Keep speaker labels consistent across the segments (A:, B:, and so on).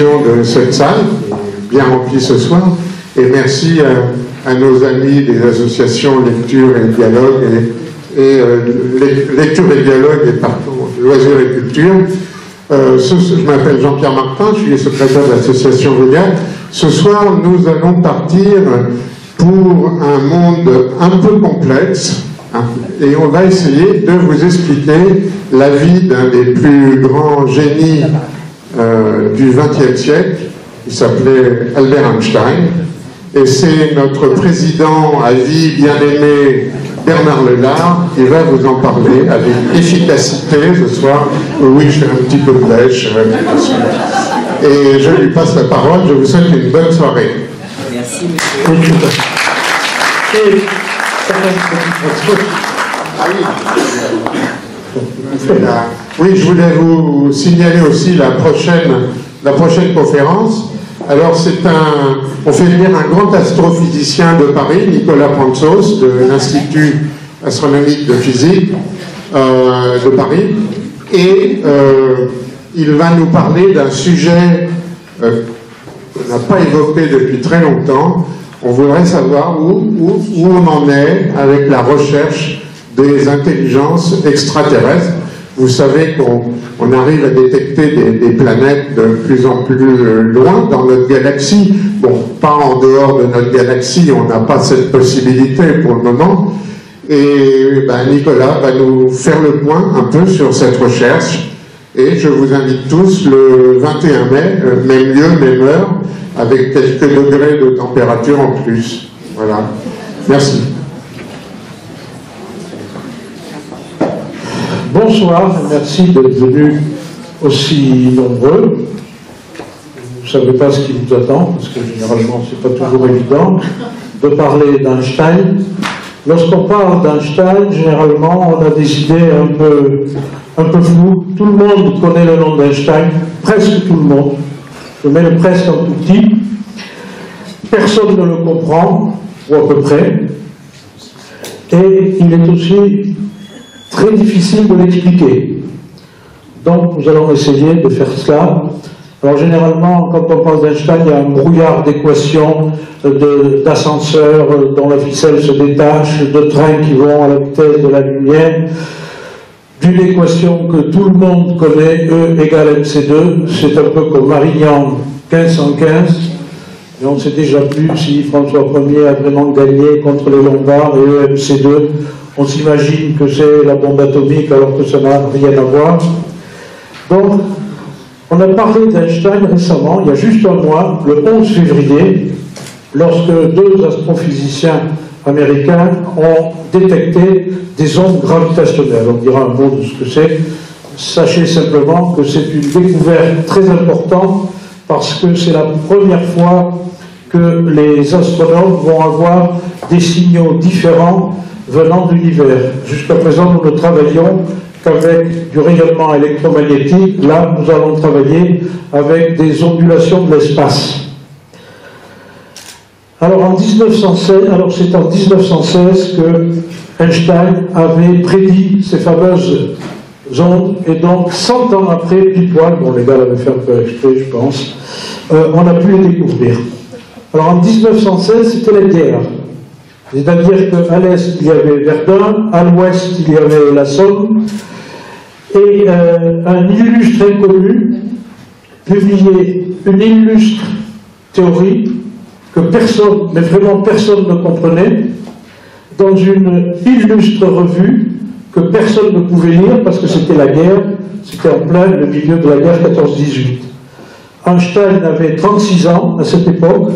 A: de cette salle, bien remplie ce soir, et merci à nos amis des associations Lecture et Dialogue, Lecture et Dialogue et Loisirs et Culture. Je m'appelle Jean-Pierre Martin, je suis le secrétaire de l'association VEGA. Ce soir, nous allons partir pour un monde un peu complexe, et on va essayer de vous expliquer la vie d'un des plus grands génies du XXe siècle, qui s'appelait Albert Einstein, et c'est notre président à vie bien-aimé Bernard Lelard qui va vous en parler avec efficacité ce soir. Oui, je fais un petit peu de lèche, et je lui passe la parole. Je vous souhaite une bonne soirée.
B: Merci, monsieur.
A: Oui, je voulais vous signaler aussi la prochaine conférence. Alors, on fait venir un grand astrophysicien de Paris, Nicolas Prantzos, de l'Institut astronomique de physique de Paris, et il va nous parler d'un sujet qu'on n'a pas évoqué depuis très longtemps. On voudrait savoir où on en est avec la recherche des intelligences extraterrestres. Vous savez qu'on arrive à détecter des planètes de plus en plus loin dans notre galaxie. Bon, pas en dehors de notre galaxie, on n'a pas cette possibilité pour le moment. Et Nicolas va nous faire le point un peu sur cette recherche. Et je vous invite tous le 21 mai, même lieu, même heure, avec quelques degrés de température en plus. Voilà. Merci.
C: Bonsoir, merci d'être venus aussi nombreux. Vous ne savez pas ce qui vous attend, parce que généralement, ce n'est pas toujours évident de parler d'Einstein. Lorsqu'on parle d'Einstein, généralement, on a des idées un peu floues. Tout le monde connaît le nom d'Einstein, presque tout le monde. Je mets le presque en tout petit. Personne ne le comprend, ou à peu près. Et il est aussi très difficile de l'expliquer. Donc nous allons essayer de faire cela. Alors généralement, quand on parle d'Einstein, il y a un brouillard d'équations, d'ascenseurs dont la ficelle se détache, de trains qui vont à la vitesse de la lumière, d'une équation que tout le monde connaît, E égale MC2, c'est un peu comme Marignan 1515, mais on ne sait déjà plus si François Ier a vraiment gagné contre les Lombards, et E MC2, on s'imagine que c'est la bombe atomique alors que ça n'a rien à voir. Donc, on a parlé d'Einstein récemment, il y a juste un mois, le 11 février, lorsque deux astrophysiciens américains ont détecté des ondes gravitationnelles. On dira un mot de ce que c'est. Sachez simplement que c'est une découverte très importante parce que c'est la première fois que les astronomes vont avoir des signaux différents venant de l'univers. Jusqu'à présent, nous ne travaillions qu'avec du rayonnement électromagnétique. Là, nous allons travailler avec des ondulations de l'espace. Alors, c'est en 1916 que Einstein avait prédit ces fameuses ondes, et donc 100 ans après, pile poil, bon, les gars l'avaient fait un peu exprès, je pense, on a pu les découvrir. Alors, en 1916, c'était la guerre. C'est-à-dire qu'à l'est, il y avait Verdun, à l'ouest, il y avait la Somme, et un illustre inconnu publiait une illustre théorie que personne, mais vraiment personne ne comprenait, dans une illustre revue que personne ne pouvait lire parce que c'était la guerre, c'était en plein le milieu de la guerre 14-18. Einstein avait 36 ans à cette époque,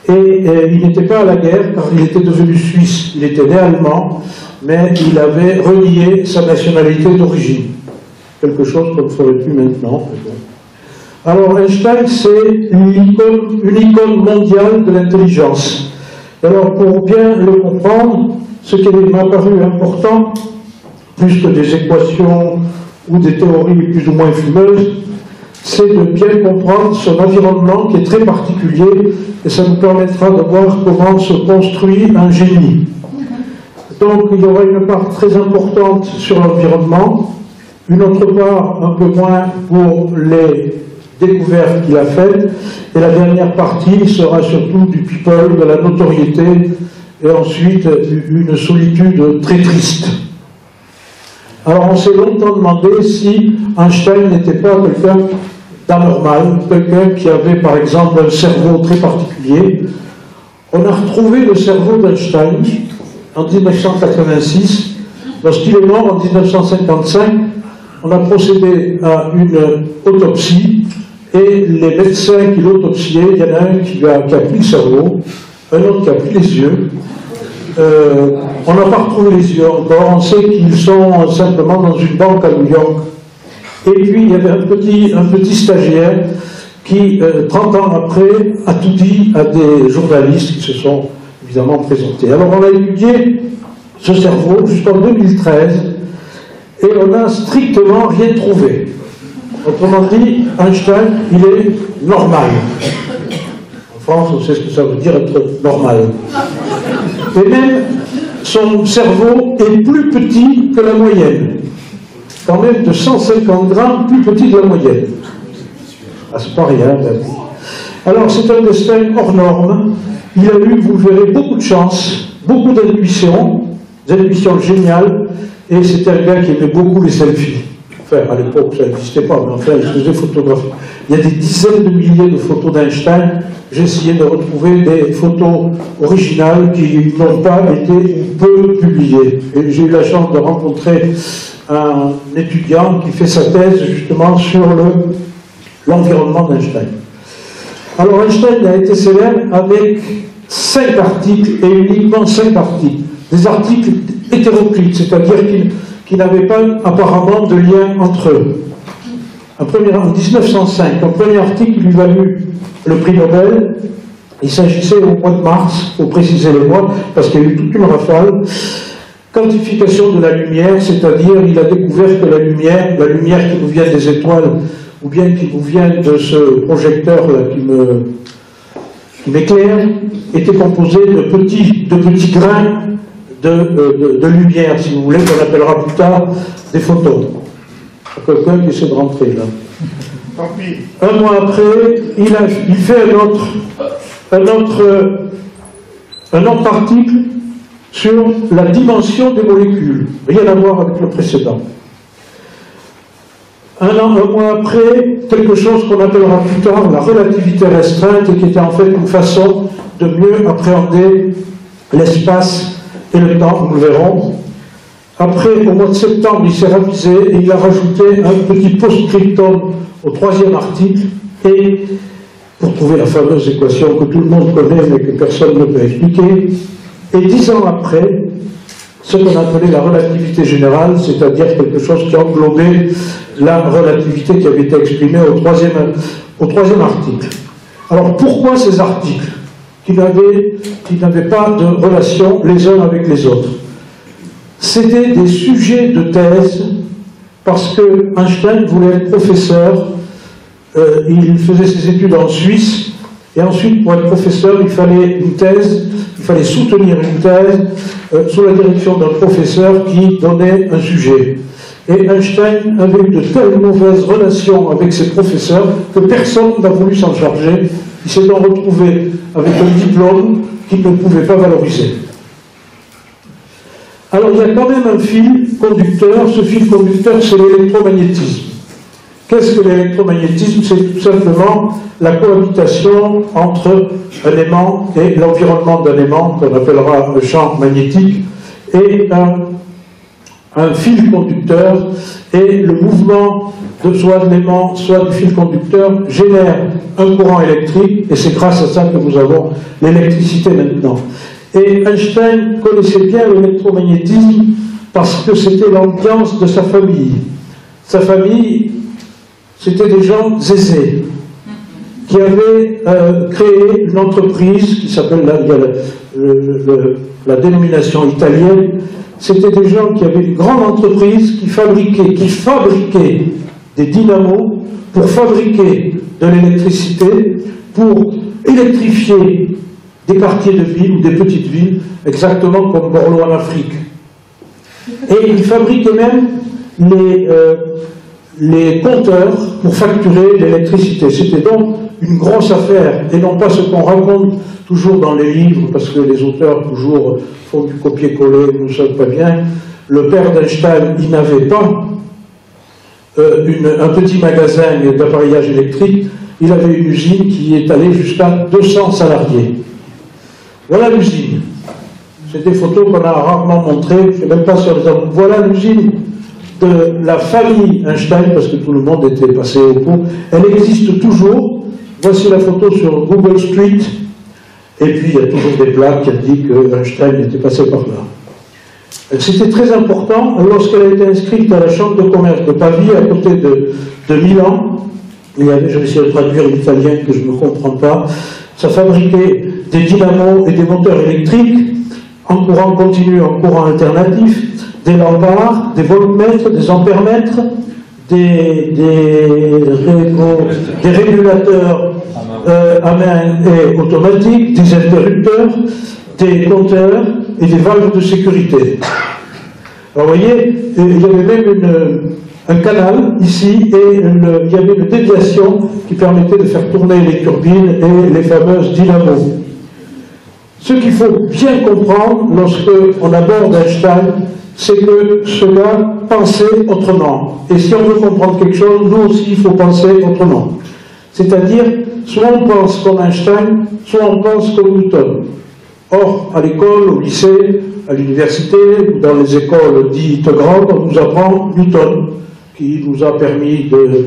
C: et il n'était pas à la guerre car il était devenu suisse. Il était né allemand, mais il avait renié sa nationalité d'origine. Quelque chose qu'on ne ferait plus maintenant. Alors Einstein, c'est une icône mondiale de l'intelligence. Alors pour bien le comprendre, ce qui m'a paru important, plus que des équations ou des théories plus ou moins fumeuses, c'est de bien comprendre son environnement qui est très particulier, et ça nous permettra de voir comment se construit un génie. Donc il y aura une part très importante sur l'environnement, une autre part un peu moins pour les découvertes qu'il a faites, et la dernière partie sera surtout du people, de la notoriété, et ensuite une solitude très triste. Alors on s'est longtemps demandé si Einstein n'était pas quelqu'un d'anormal, quelqu'un qui avait par exemple un cerveau très particulier. On a retrouvé le cerveau d'Einstein en 1986. Lorsqu'il est mort en 1955, on a procédé à une autopsie et les médecins qui l'autopsiaient, il y en a un qui a pris le cerveau, un autre qui a pris les yeux. On n'a pas retrouvé les yeux encore, on sait qu'ils sont simplement dans une banque à New York. Et puis il y avait un petit stagiaire qui, 30 ans après, a tout dit à des journalistes qui se sont évidemment présentés. Alors on a étudié ce cerveau jusqu'en 2013 et on n'a strictement rien trouvé. Autrement dit, Einstein, il est normal. En France, on sait ce que ça veut dire être normal. Et même, son cerveau est plus petit que la moyenne. Quand même de 150 grammes plus petit que la moyenne. Ah, c'est pas rien, ben. Alors, c'est un destin hors norme. Il a eu, vous le verrez, beaucoup de chance, beaucoup d'intuitions, des intuitions géniales, et c'était un gars qui aimait beaucoup les selfies. Enfin, à l'époque, ça n'existait pas, mais enfin, il faisait photographier. Il y a des dizaines de milliers de photos d'Einstein. J'ai essayé de retrouver des photos originales qui n'ont pas été ou peu publiées. Et j'ai eu la chance de rencontrer un étudiant qui fait sa thèse justement sur l'environnement d'Einstein. Alors Einstein a été célèbre avec 5 articles, et uniquement 5 articles. Des articles hétéroclites, c'est-à-dire qui n'avaient pas apparemment de lien entre eux. En 1905, un premier article lui valut le prix Nobel. Il s'agissait au mois de mars, pour préciser les mois, parce qu'il y a eu toute une rafale. Quantification de la lumière, c'est-à-dire il a découvert que la lumière qui nous vient des étoiles, ou bien qui nous vient de ce projecteur-là qui m'éclaire, était composée de petits grains de lumière, si vous voulez, qu'on appellera plus tard des photons. Quelqu'un qui essaie de rentrer là.
A: Tant pis.
C: Un mois après, il fait un autre article sur la dimension des molécules, rien à voir avec le précédent. Un mois après, quelque chose qu'on appellera plus tard la relativité restreinte, et qui était en fait une façon de mieux appréhender l'espace et le temps, nous le verrons. Après, au mois de septembre, il s'est ravisé et il a rajouté un petit post-scriptum au 3e article, et pour trouver la fameuse équation que tout le monde connaît mais que personne ne peut expliquer. Et 10 ans après, ce qu'on appelait la relativité générale, c'est-à-dire quelque chose qui englobait la relativité qui avait été exprimée au 3e article. Alors pourquoi ces articles qui n'avaient pas de relation les uns avec les autres? C'était des sujets de thèse, parce que Einstein voulait être professeur. Il faisait ses études en Suisse, et ensuite, pour être professeur, il fallait une thèse, il fallait soutenir une thèse sous la direction d'un professeur qui donnait un sujet. Et Einstein avait eu de telles mauvaises relations avec ses professeurs que personne n'a voulu s'en charger. Il s'est donc retrouvé avec un diplôme qu'il ne pouvait pas valoriser. Alors il y a quand même un fil conducteur. Ce fil conducteur, c'est l'électromagnétisme. Qu'est-ce que l'électromagnétisme? C'est tout simplement la cohabitation entre un aimant et l'environnement d'un aimant, qu'on appellera le champ magnétique, et un fil conducteur, et le mouvement soit de l'aimant, soit du fil conducteur, génère un courant électrique, et c'est grâce à ça que nous avons l'électricité maintenant. Et Einstein connaissait bien l'électromagnétisme parce que c'était l'ambiance de sa famille. Sa famille, c'était des gens aisés, qui avaient créé une entreprise qui s'appelle la dénomination italienne. C'était des gens qui avaient une grande entreprise qui fabriquait des dynamos pour fabriquer de l'électricité, pour électrifier des quartiers de ville ou des petites villes, exactement comme Borloo en Afrique. Et ils fabriquaient même les compteurs pour facturer l'électricité. C'était donc une grosse affaire, et non pas ce qu'on raconte toujours dans les livres, parce que les auteurs toujours font du copier-coller, nous ne sommes pas bien. Le père d'Einstein, il n'avait pas un petit magasin d'appareillage électrique, il avait une usine qui est allée jusqu'à 200 salariés. Voilà l'usine. C'est des photos qu'on a rarement montrées, je ne sais même pas sur les autres. Voilà l'usine de la famille Einstein, parce que tout le monde était passé au cours. Elle existe toujours. Voici la photo sur Google Street. Et puis il y a toujours des plaques qui indiquent que Einstein était passé par là. C'était très important lorsqu'elle a été inscrite à la Chambre de commerce de Pavie, à côté de Milan. Je vais essayer de traduire l'italien que je ne comprends pas. Ça fabriquait des dynamos et des moteurs électriques en courant continu, en courant alternatif, des lampades, des voltmètres, des ampèremètres, des régulateurs à main et automatiques, des interrupteurs, des compteurs et des valves de sécurité. Alors vous voyez, il y avait même un canal ici et il y avait une déviation qui permettait de faire tourner les turbines et les fameuses dynamos. Ce qu'il faut bien comprendre lorsqu'on aborde Einstein, c'est que ce gars pensait autrement. Et si on veut comprendre quelque chose, nous aussi il faut penser autrement. C'est-à-dire, soit on pense comme Einstein, soit on pense comme Newton. Or, à l'école, au lycée, à l'université, dans les écoles dites grandes, on nous apprend Newton, qui nous a permis de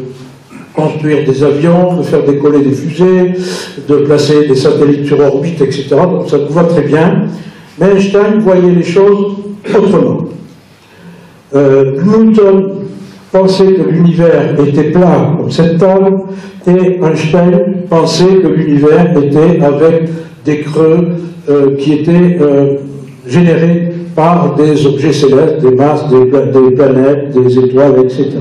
C: construire des avions, de faire décoller des fusées, de placer des satellites sur orbite, etc. Donc ça nous va très bien. Mais Einstein voyait les choses autrement. Newton pensait que l'univers était plat comme cette table, et Einstein pensait que l'univers était avec des creux qui étaient générés par des objets célestes, des masses, des planètes, des étoiles, etc.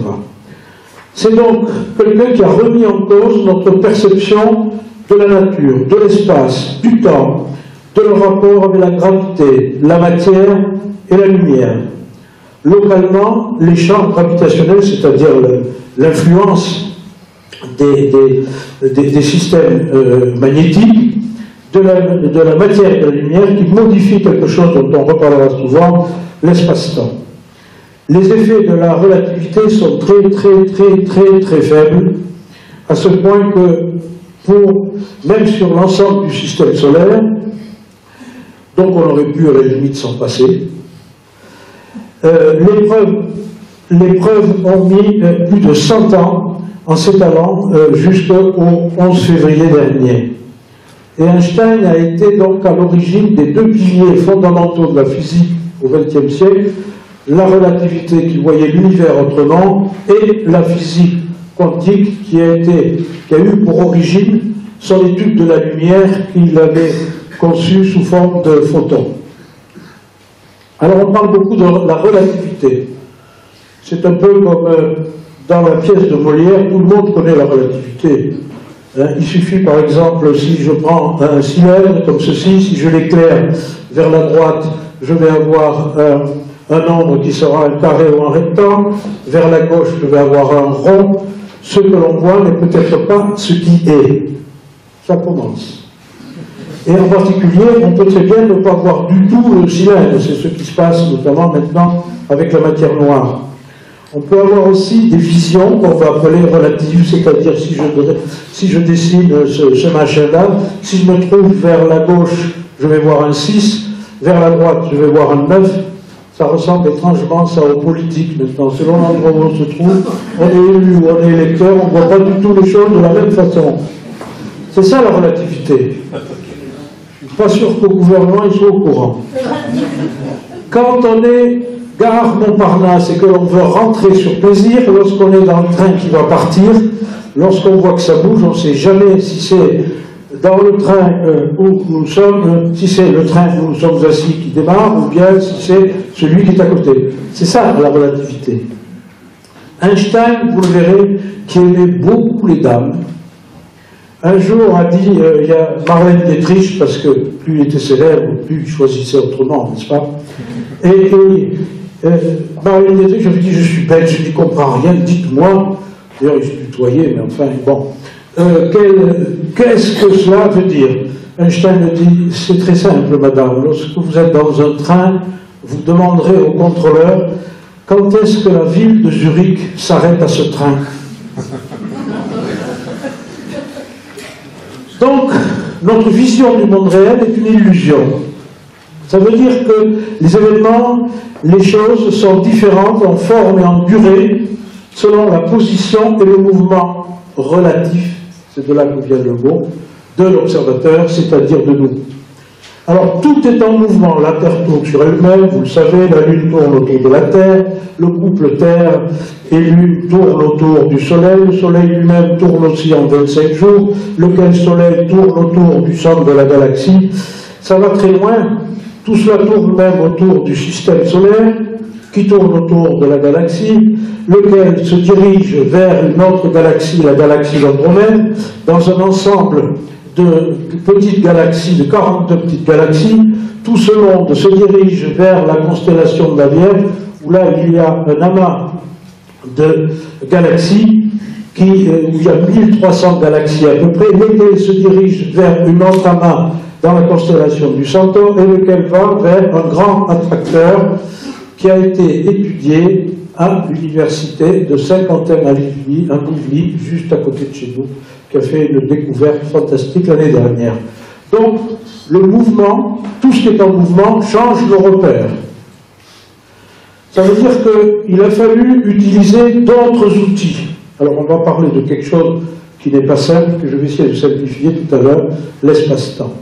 C: C'est donc quelqu'un qui a remis en cause notre perception de la nature, de l'espace, du temps, de leur rapport avec la gravité, la matière et la lumière. Localement, les champs gravitationnels, c'est-à-dire l'influence des systèmes magnétiques, de la matière et de la lumière qui modifient quelque chose dont on reparlera souvent, l'espace-temps. Les effets de la relativité sont très faibles, à ce point que, même sur l'ensemble du système solaire, donc on aurait pu à la limite s'en passer, les preuves ont mis plus de 100 ans en s'étalant jusqu'au 11 février dernier. Et Einstein a été donc à l'origine des deux piliers fondamentaux de la physique au XXe siècle, la relativité qui voyait l'univers autrement et la physique quantique qui a eu pour origine son étude de la lumière qu'il avait conçue sous forme de photons. Alors on parle beaucoup de la relativité. C'est un peu comme dans la pièce de Molière, tout le monde connaît la relativité. Il suffit par exemple, si je prends un cylindre comme ceci, si je l'éclaire vers la droite, je vais avoir un nombre qui sera un carré ou un rectangle, vers la gauche je vais avoir un rond, ce que l'on voit n'est peut-être pas ce qui est. Ça commence. Et en particulier, on peut très bien ne pas voir du tout le cylindre, c'est ce qui se passe notamment maintenant avec la matière noire. On peut avoir aussi des visions qu'on va appeler relatives, c'est-à-dire si je dessine ce machin-là, si je me trouve vers la gauche, je vais voir un 6, vers la droite, je vais voir un 9, ça ressemble étrangement ça aux politiques maintenant. Selon l'endroit où on se trouve, on est élu ou on est électeur, on ne voit pas du tout les choses de la même façon. C'est ça la relativité. Je ne suis pas sûr qu'au gouvernement ils soient au courant. Quand on est gare Montparnasse et que l'on veut rentrer sur plaisir, lorsqu'on est dans le train qui va partir, lorsqu'on voit que ça bouge, on ne sait jamais si c'est dans le train où nous sommes, si c'est le train où nous sommes assis qui démarre, ou bien si c'est celui qui est à côté. C'est ça la relativité. Einstein, vous le verrez, qui aimait beaucoup les dames, un jour a dit, il y a Marlène Dietrich, parce que plus il était célèbre, plus il choisissait autrement, n'est-ce pas? Et Marlène Dietrich, je lui dis, je suis bête, je n'y comprends rien, dites-moi. D'ailleurs, il se tutoyait, mais enfin, bon. Qu'est-ce que cela veut dire? Einstein me dit, c'est très simple, madame. Lorsque vous êtes dans un train, vous demanderez au contrôleur quand est-ce que la ville de Zurich s'arrête à ce train. Donc, notre vision du monde réel est une illusion. Ça veut dire que les événements, les choses sont différentes en forme et en durée selon la position et le mouvement relatif, c'est de là que vient le mot, de l'observateur, c'est-à-dire de nous. Alors, tout est en mouvement. La Terre tourne sur elle-même, vous le savez, la Lune tourne autour de la Terre, le couple Terre et Lune tourne autour du Soleil, le Soleil lui-même tourne aussi en 25 jours, lequel Soleil tourne autour du centre de la galaxie. Ça va très loin. Tout cela tourne même autour du système solaire, qui tourne autour de la galaxie, lequel se dirige vers une autre galaxie, la galaxie d'Andromède, dans un ensemble de petites galaxies, de 42 petites galaxies. Tout ce monde se dirige vers la constellation de la Vierge, où là il y a un amas de galaxies, où il y a 1300 galaxies à peu près, lequel se dirige vers une autre amas dans la constellation du Centaure, et lequel va vers un grand attracteur qui a été étudié à l'université de Saint-Quentin-en-Yvelines, juste à côté de chez nous, qui a fait une découverte fantastique l'année dernière. Donc, le mouvement, tout ce qui est en mouvement, change nos repères. Ça veut dire qu'il a fallu utiliser d'autres outils. Alors, on va parler de quelque chose qui n'est pas simple, que je vais essayer de simplifier tout à l'heure, l'espace-temps.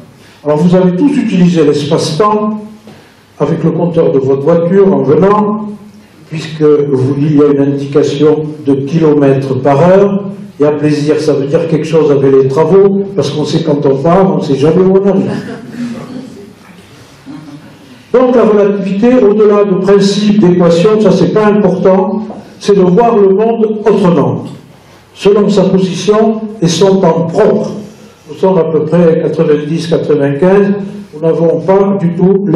C: Alors, vous avez tous utilisé l'espace-temps avec le compteur de votre voiture en venant, puisque il y a une indication de kilomètres par heure, et à plaisir, ça veut dire quelque chose avec les travaux, parce qu'on sait quand on part, on ne sait jamais où on arrive. Donc la relativité, au-delà de principes, d'équations, ça c'est pas important, c'est de voir le monde autrement, selon sa position et son temps propre. Nous sommes à peu près 90-95, nous n'avons pas du tout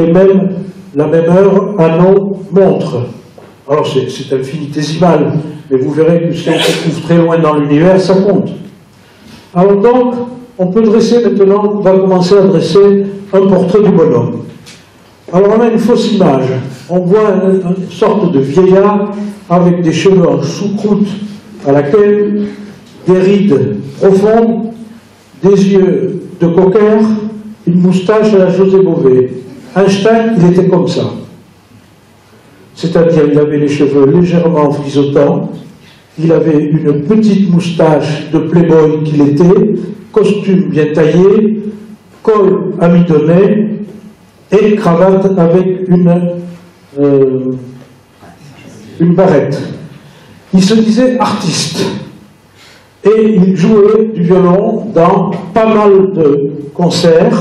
C: la même heure à nos montres. Alors c'est infinitésimal, mais vous verrez que si on se trouve très loin dans l'univers, ça compte. Alors donc, on peut dresser maintenant, on va commencer à dresser un portrait du bonhomme. Alors on a une fausse image. On voit une sorte de vieillard avec des cheveux en choucroute à laquelle des rides profondes, des yeux de cocker, une moustache à la José Bové. Einstein, il était comme ça. C'est-à-dire, il avait les cheveux légèrement frisotants, il avait une petite moustache de playboy qu'il était, costume bien taillé, col amidonné et cravate avec une barrette. Il se disait artiste et il jouait du violon dans pas mal de concerts.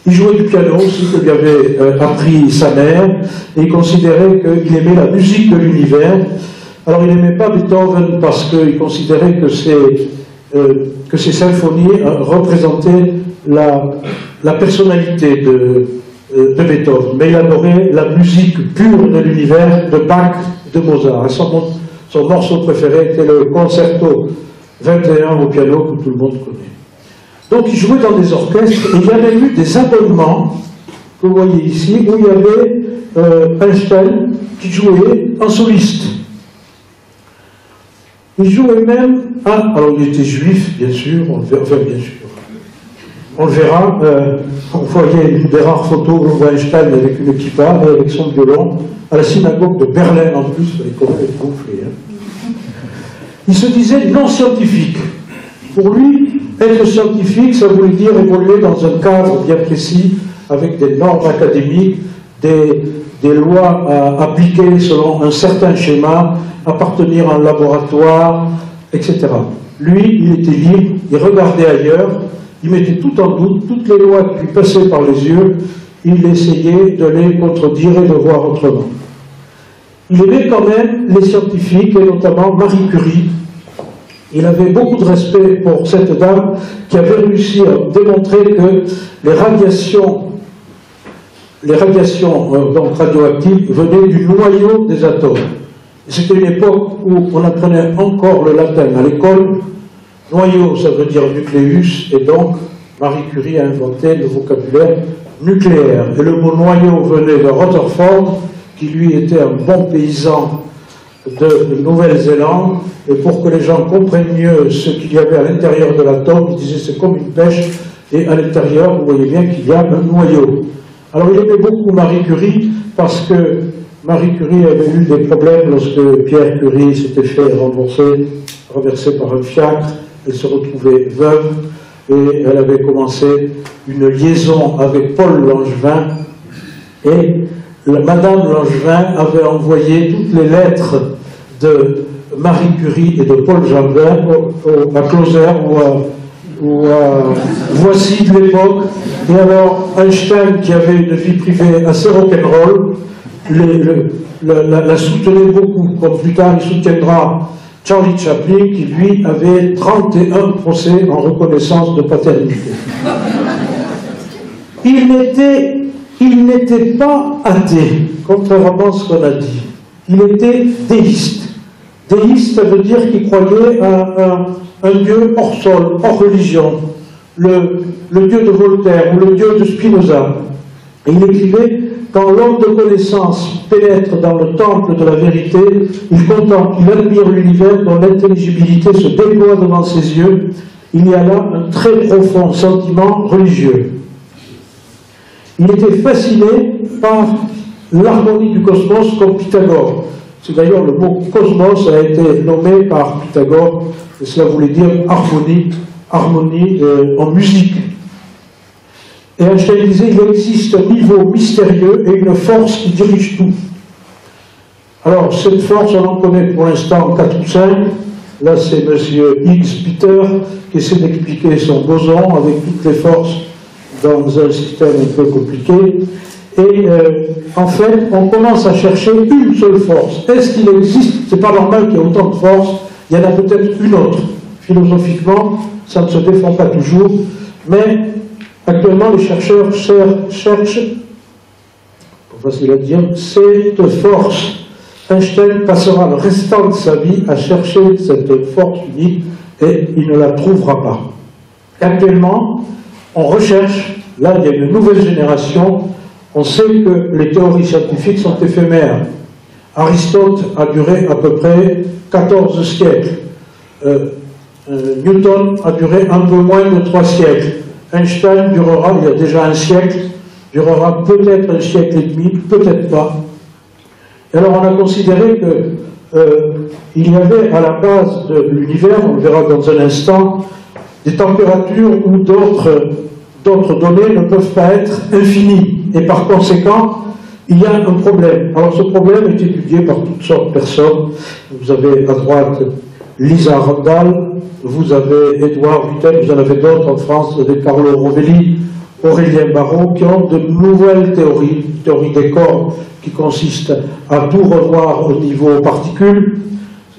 C: Il jouait du piano aussi, que lui avait appris sa mère, et il considérait qu'il aimait la musique de l'univers. Alors il n'aimait pas Beethoven parce qu'il considérait que ces symphonies représentaient la personnalité de Beethoven. Mais il adorait la musique pure de l'univers de Bach, de Mozart. Et son morceau préféré était le concerto 21 au piano que tout le monde connaît. Donc il jouait dans des orchestres, et il y a même eu des abonnements, que vous voyez ici, où il y avait Einstein qui jouait en soliste. Il jouait même alors il était juif, bien sûr, on le verra, on voyait une des rares photos où on voit Einstein avec une kippa et avec son violon, à la synagogue de Berlin en plus, il fallait être gonflé. Il se disait non scientifique. Pour lui, être scientifique, ça voulait dire évoluer dans un cadre bien précis, avec des normes académiques, des lois à appliquer selon un certain schéma, appartenir à un laboratoire, etc. Lui, il était libre, il regardait ailleurs, il mettait tout en doute, toutes les lois qui lui passaient par les yeux, il essayait de les contredire et de voir autrement. Il aimait quand même les scientifiques, et notamment Marie Curie. Il avait beaucoup de respect pour cette dame qui avait réussi à démontrer que les radiations les radiations donc radioactives venaient du noyau des atomes. C'était une époque où on apprenait encore le latin à l'école. Noyau, ça veut dire nucléus, et donc Marie Curie a inventé le vocabulaire nucléaire. Et le mot noyau venait de Rutherford, qui lui était un bon paysan de Nouvelle-Zélande, et pour que les gens comprennent mieux ce qu'il y avait à l'intérieur de l'atome, il disait c'est comme une pêche, et à l'intérieur, vous voyez bien qu'il y a un noyau. Alors il aimait beaucoup Marie Curie, parce que Marie Curie avait eu des problèmes lorsque Pierre Curie s'était fait renverser par un fiacre. Elle se retrouvait veuve, et elle avait commencé une liaison avec Paul Langevin, et Madame Langevin avait envoyé toutes les lettres de Marie Curie et de Paul Langevin à Closer ou à Voici de l'époque. Et alors Einstein, qui avait une vie privée assez rock'n'roll, la soutenait beaucoup, comme plus tard il soutiendra Charlie Chaplin, qui lui avait 31 procès en reconnaissance de paternité. Il n'était pas athée, contrairement à ce qu'on a dit. Il était déiste. Déiste, ça veut dire qu'il croyait à un dieu hors sol, hors religion. Le dieu de Voltaire ou le dieu de Spinoza. Et il écrivait: quand l'homme de connaissance pénètre dans le temple de la vérité, il contemple, il admire l'univers dont l'intelligibilité se déploie devant ses yeux. Il y a là un très profond sentiment religieux. Il était fasciné par l'harmonie du cosmos comme Pythagore. C'est d'ailleurs le mot cosmos a été nommé par Pythagore, et cela voulait dire harmonie en musique. Et Einstein disait: il existe un niveau mystérieux et une force qui dirige tout. Alors, cette force, on en connaît pour l'instant 4 ou 5. Là, c'est M. Higgs-Peter qui essaie d'expliquer son boson avec toutes les forces dans un système un peu compliqué. Et en fait, on commence à chercher une seule force. Est-ce qu'il existe? C'est pas normal qu'il y ait autant de forces. Il y en a peut-être une autre. Philosophiquement, ça ne se défend pas toujours. Mais actuellement, les chercheurs cherchent, facile à dire, cette force. Einstein passera le restant de sa vie à chercher cette force unique et il ne la trouvera pas. Actuellement, on recherche, là il y a une nouvelle génération, on sait que les théories scientifiques sont éphémères. Aristote a duré à peu près 14 siècles. Newton a duré un peu moins de 3 siècles. Einstein durera, il y a déjà un siècle, durera peut-être un siècle et demi, peut-être pas. Et alors on a considéré qu'il y avait à la base de l'univers, on le verra dans un instant, des températures où d'autres données ne peuvent pas être infinies. Et par conséquent, il y a un problème. Alors ce problème est étudié par toutes sortes de personnes. Vous avez à droite Lisa Randall, vous avez Édouard Vittel, vous en avez d'autres en France, vous avez Carlo Rovelli, Aurélien Barraud, qui ont de nouvelles théories, théorie des corps, qui consiste à tout revoir au niveau particules,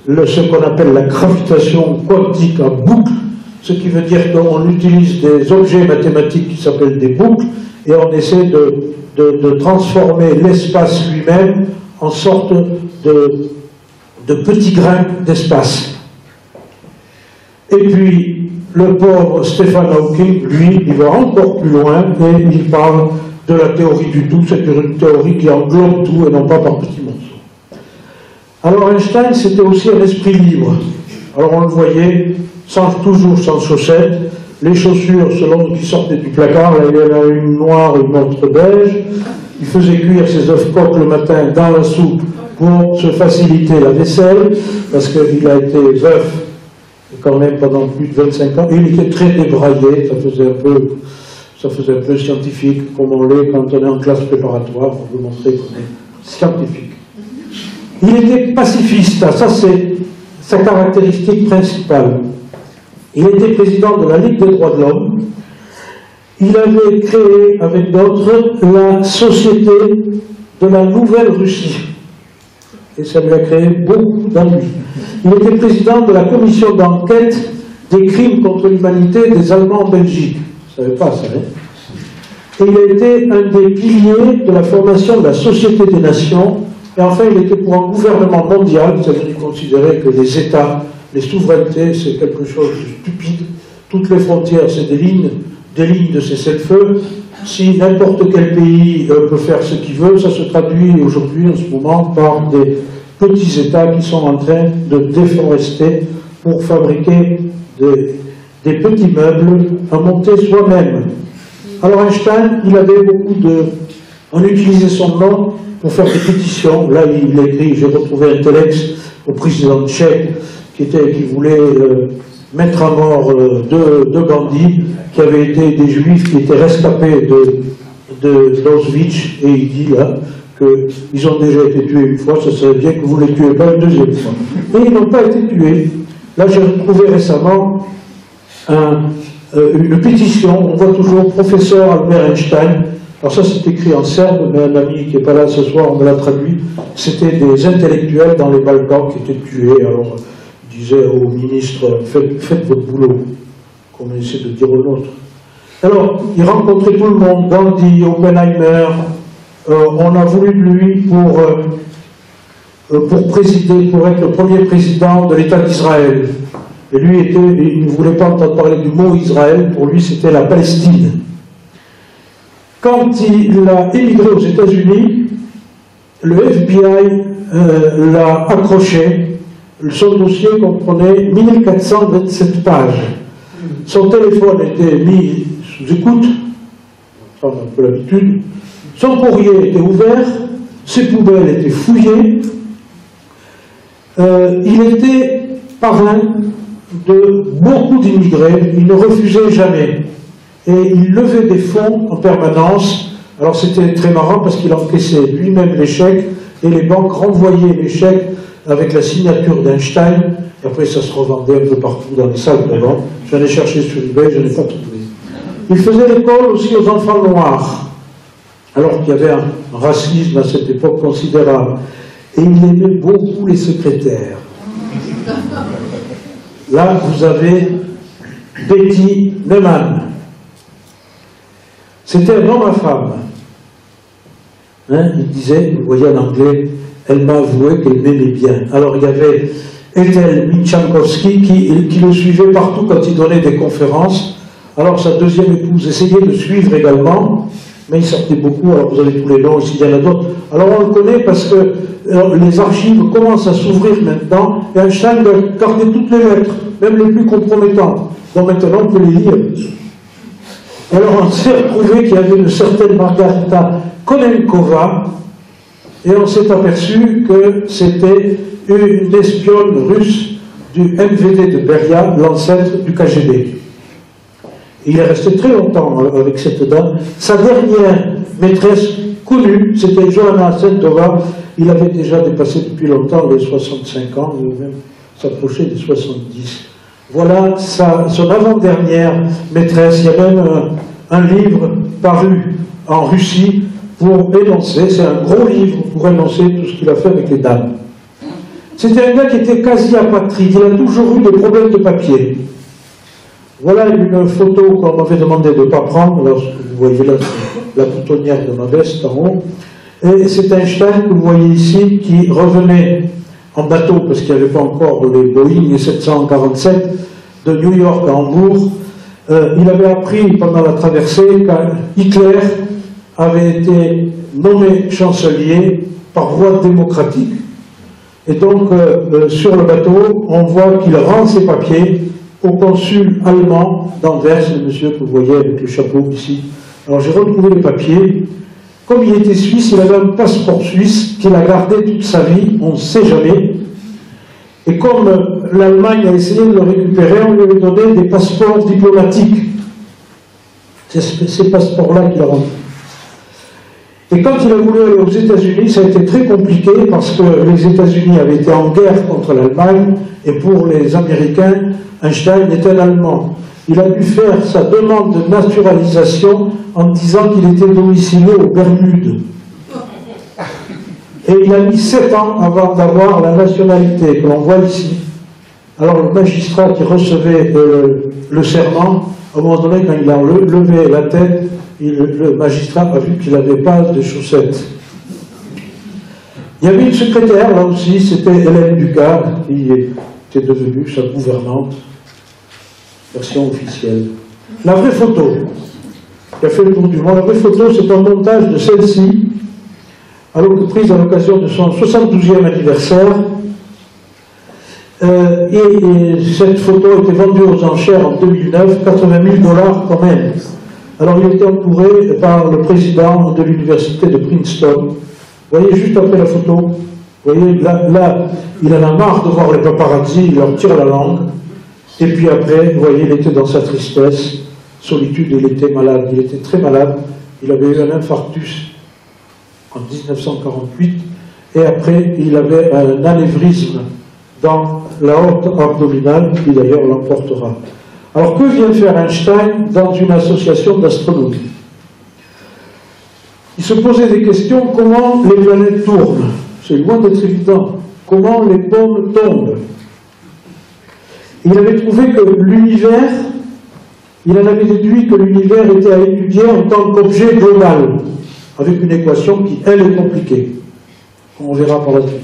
C: ce qu'on appelle la gravitation quantique en boucle, ce qui veut dire qu'on utilise des objets mathématiques qui s'appellent des boucles, et on essaie de transformer l'espace lui-même en sorte de petits grains d'espace. Et puis, le pauvre Stephen Hawking, lui, il va encore plus loin et il parle de la théorie du tout, c'est une théorie qui englobe tout et non pas par petits morceaux. Alors Einstein, c'était aussi un esprit libre. Alors on le voyait, toujours sans chaussettes, les chaussures selon qui sortaient du placard, là il y en a une noire et une autre beige. Il faisait cuire ses œufs coques le matin dans la soupe pour se faciliter la vaisselle, parce qu'il a été veuf quand même pendant plus de 25 ans, et il était très débraillé, ça faisait un peu scientifique, comme on l'est quand on est en classe préparatoire, pour vous montrer qu'on est scientifique. Il était pacifiste, ça c'est sa caractéristique principale. Il était président de la Ligue des droits de l'homme. Il avait créé, avec d'autres, la Société de la Nouvelle-Russie. Et ça lui a créé beaucoup d'ennuis. Il était président de la commission d'enquête des crimes contre l'humanité des Allemands en Belgique. Vous ne savez pas ça, hein? et il a été un des piliers de la formation de la Société des Nations, et enfin il était pour un gouvernement mondial, c'est-à-dire qu'il considérait que les États, les souverainetés, c'est quelque chose de stupide, toutes les frontières, c'est des lignes de cessez-le-feu. Si n'importe quel pays peut faire ce qu'il veut, ça se traduit aujourd'hui, en ce moment, par des petits États qui sont en train de déforester pour fabriquer des petits meubles à monter soi-même. Alors Einstein, il avait beaucoup de... On utilisait son nom pour faire des pétitions. Là, il écrit, j'ai retrouvé un telex au président tchèque qui voulait mettre à mort deux bandits qui avaient été des juifs qui étaient rescapés d'Auschwitz, et il dit là qu'ils ont déjà été tués une fois, ça serait bien que vous ne les tuez pas une deuxième fois. Mais ils n'ont pas été tués. Là, j'ai retrouvé récemment une pétition, on voit toujours professeur Albert Einstein. Alors ça c'est écrit en serbe, mais un ami qui n'est pas là ce soir, on me l'a traduit. C'était des intellectuels dans les Balkans qui étaient tués. Alors il disait au ministre, faites votre boulot, comme on essaie de dire au nôtre. Alors il rencontrait tout le monde, Gandhi, Oppenheimer. On a voulu de lui pour présider, pour être le premier président de l'État d'Israël. Et lui, il ne voulait pas entendre parler du mot Israël, pour lui c'était la Palestine. Quand il a émigré aux États-Unis, le FBI l'a accroché. Son dossier comprenait 1427 pages. Son téléphone était mis sous écoute, ça on a un peu l'habitude. Son courrier était ouvert, ses poubelles étaient fouillées. Il était parrain de beaucoup d'immigrés, il ne refusait jamais. Et il levait des fonds en permanence. Alors c'était très marrant parce qu'il encaissait lui-même les chèques et les banques renvoyaient les chèques avec la signature d'Einstein. Et après ça se revendait un peu partout dans les salles de vente. J'en ai cherché sur eBay, je n'ai pas trouvé. Il faisait l'école aussi aux enfants noirs, alors qu'il y avait un racisme à cette époque considérable. Et il aimait beaucoup les secrétaires. Là, vous avez Betty Neumann. C'était un homme à femme. Hein, il disait, vous voyez en anglais, elle m'a avoué qu'elle m'aimait bien. Alors il y avait Ethel Michankowski qui le suivait partout quand il donnait des conférences. Alors sa deuxième épouse essayait de suivre également, mais il sortait beaucoup. Alors vous avez tous les noms, ici il y en a d'autres. Alors on le connaît parce que les archives commencent à s'ouvrir maintenant, et Einstein doit garder toutes les lettres, même les plus compromettantes. Donc maintenant on peut les lire. Alors on s'est retrouvé qu'il y avait une certaine Margarita Konenkova, et on s'est aperçu que c'était une espionne russe du MVD de Beria, l'ancêtre du KGB. Il est resté très longtemps avec cette dame. Sa dernière maîtresse connue, c'était Johanna Sentova. Il avait déjà dépassé depuis longtemps les 65 ans, il même s'approchait des 70. Voilà son avant-dernière maîtresse. Il y a même un livre paru en Russie pour énoncer, c'est un gros livre pour énoncer tout ce qu'il a fait avec les dames. C'était un gars qui était quasi apatride, il a toujours eu des problèmes de papier. Voilà une photo qu'on m'avait demandé de ne pas prendre, lorsque vous voyez là la boutonnière de ma veste en haut. Et c'est Einstein que vous voyez ici qui revenait en bateau, parce qu'il n'y avait pas encore les Boeing 747 de New York à Hambourg. Il avait appris pendant la traversée qu'Hitler avait été nommé chancelier par voie démocratique. Et donc, sur le bateau, on voit qu'il rend ses papiers au consul allemand d'Anvers, le monsieur que vous voyez avec le chapeau ici. Alors j'ai retrouvé les papiers. Comme il était suisse, il avait un passeport suisse qu'il a gardé toute sa vie, on ne sait jamais. Et comme l'Allemagne a essayé de le récupérer, on lui avait donné des passeports diplomatiques. C'est ces passeports-là qu'il a rendus. Et quand il a voulu aller aux États-Unis, ça a été très compliqué parce que les États-Unis avaient été en guerre contre l'Allemagne et pour les Américains, Einstein était un Allemand. Il a dû faire sa demande de naturalisation en disant qu'il était domicilié aux Bermudes. Et il a mis 7 ans avant d'avoir la nationalité que l'on voit ici. Alors le magistrat qui recevait le serment, à un moment donné, quand il a levé la tête, le magistrat a vu qu'il n'avait pas de chaussettes. Il y avait une secrétaire, là aussi, c'était Hélène Ducard, qui était devenue sa gouvernante, version officielle. La vraie photo, qui a fait le tour du monde, la vraie photo, c'est un montage de celle-ci, prise à l'occasion de son 72e anniversaire. Et cette photo a été vendue aux enchères en 2009, 80 000 $ quand même. Alors il était entouré par le président de l'université de Princeton. Vous voyez juste après la photo, vous voyez, là, il en a marre de voir les paparazzi, il leur tire la langue. Et puis après, vous voyez, il était dans sa tristesse, solitude, il était malade, il était très malade. Il avait eu un infarctus en 1948, et après, il avait un anévrisme dans la haute abdominale, qui d'ailleurs l'emportera. Alors que vient faire Einstein dans une association d'astronomie? Il se posait des questions, comment les planètes tournent? C'est loin d'être évident. Comment les pommes tombent? Il avait trouvé que l'univers, il en avait déduit que l'univers était à étudier en tant qu'objet global, avec une équation qui, elle, est compliquée. On verra par la suite.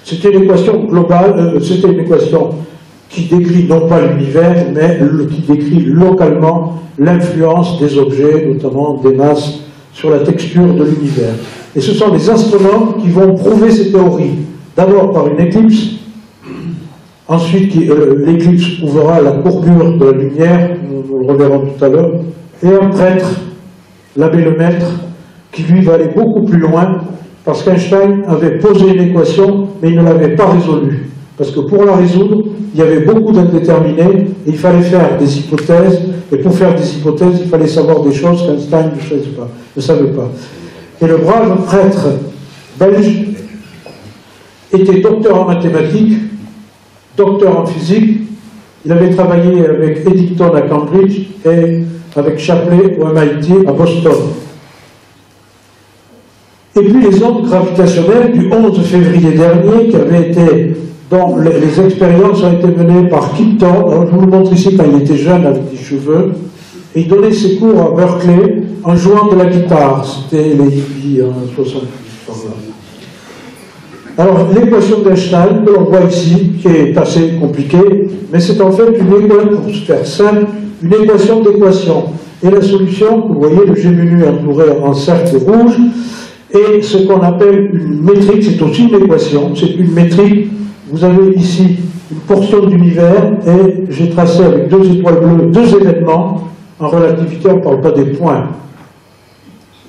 C: C'était une équation globale, c'était une équation qui décrit non pas l'univers, mais qui décrit localement l'influence des objets, notamment des masses, sur la texture de l'univers. Et ce sont les astronomes qui vont prouver ces théories. D'abord par une éclipse, ensuite l'éclipse prouvera la courbure de la lumière, nous le reverrons tout à l'heure, et un prêtre, l'abbé Lemaître, qui lui va aller beaucoup plus loin, parce qu'Einstein avait posé une équation, mais il ne l'avait pas résolue. Parce que pour la résoudre, il y avait beaucoup d'indéterminés, et il fallait faire des hypothèses, et pour faire des hypothèses, il fallait savoir des choses qu'Einstein ne savait pas. Et le brave prêtre belge était docteur en mathématiques, docteur en physique, il avait travaillé avec Eddington à Cambridge, et avec Shapley au MIT à Boston. Et puis les ondes gravitationnelles du 11 février dernier, dont les expériences ont été menées par Kipton. Alors, je vous le montre ici quand il était jeune avec des cheveux. Et il donnait ses cours à Berkeley en jouant de la guitare. C'était les hippies en 68. Alors l'équation d'Einstein, que l'on voit ici, qui est assez compliquée, mais c'est en fait une équation, pour se faire simple, une équation d'équation. Et la solution, vous voyez le G-menu entouré en cercle rouge, et ce qu'on appelle une métrique, c'est aussi une équation, c'est une métrique. Vous avez ici une portion d'univers, et j'ai tracé avec deux étoiles bleues, deux événements. En relativité, on ne parle pas des points.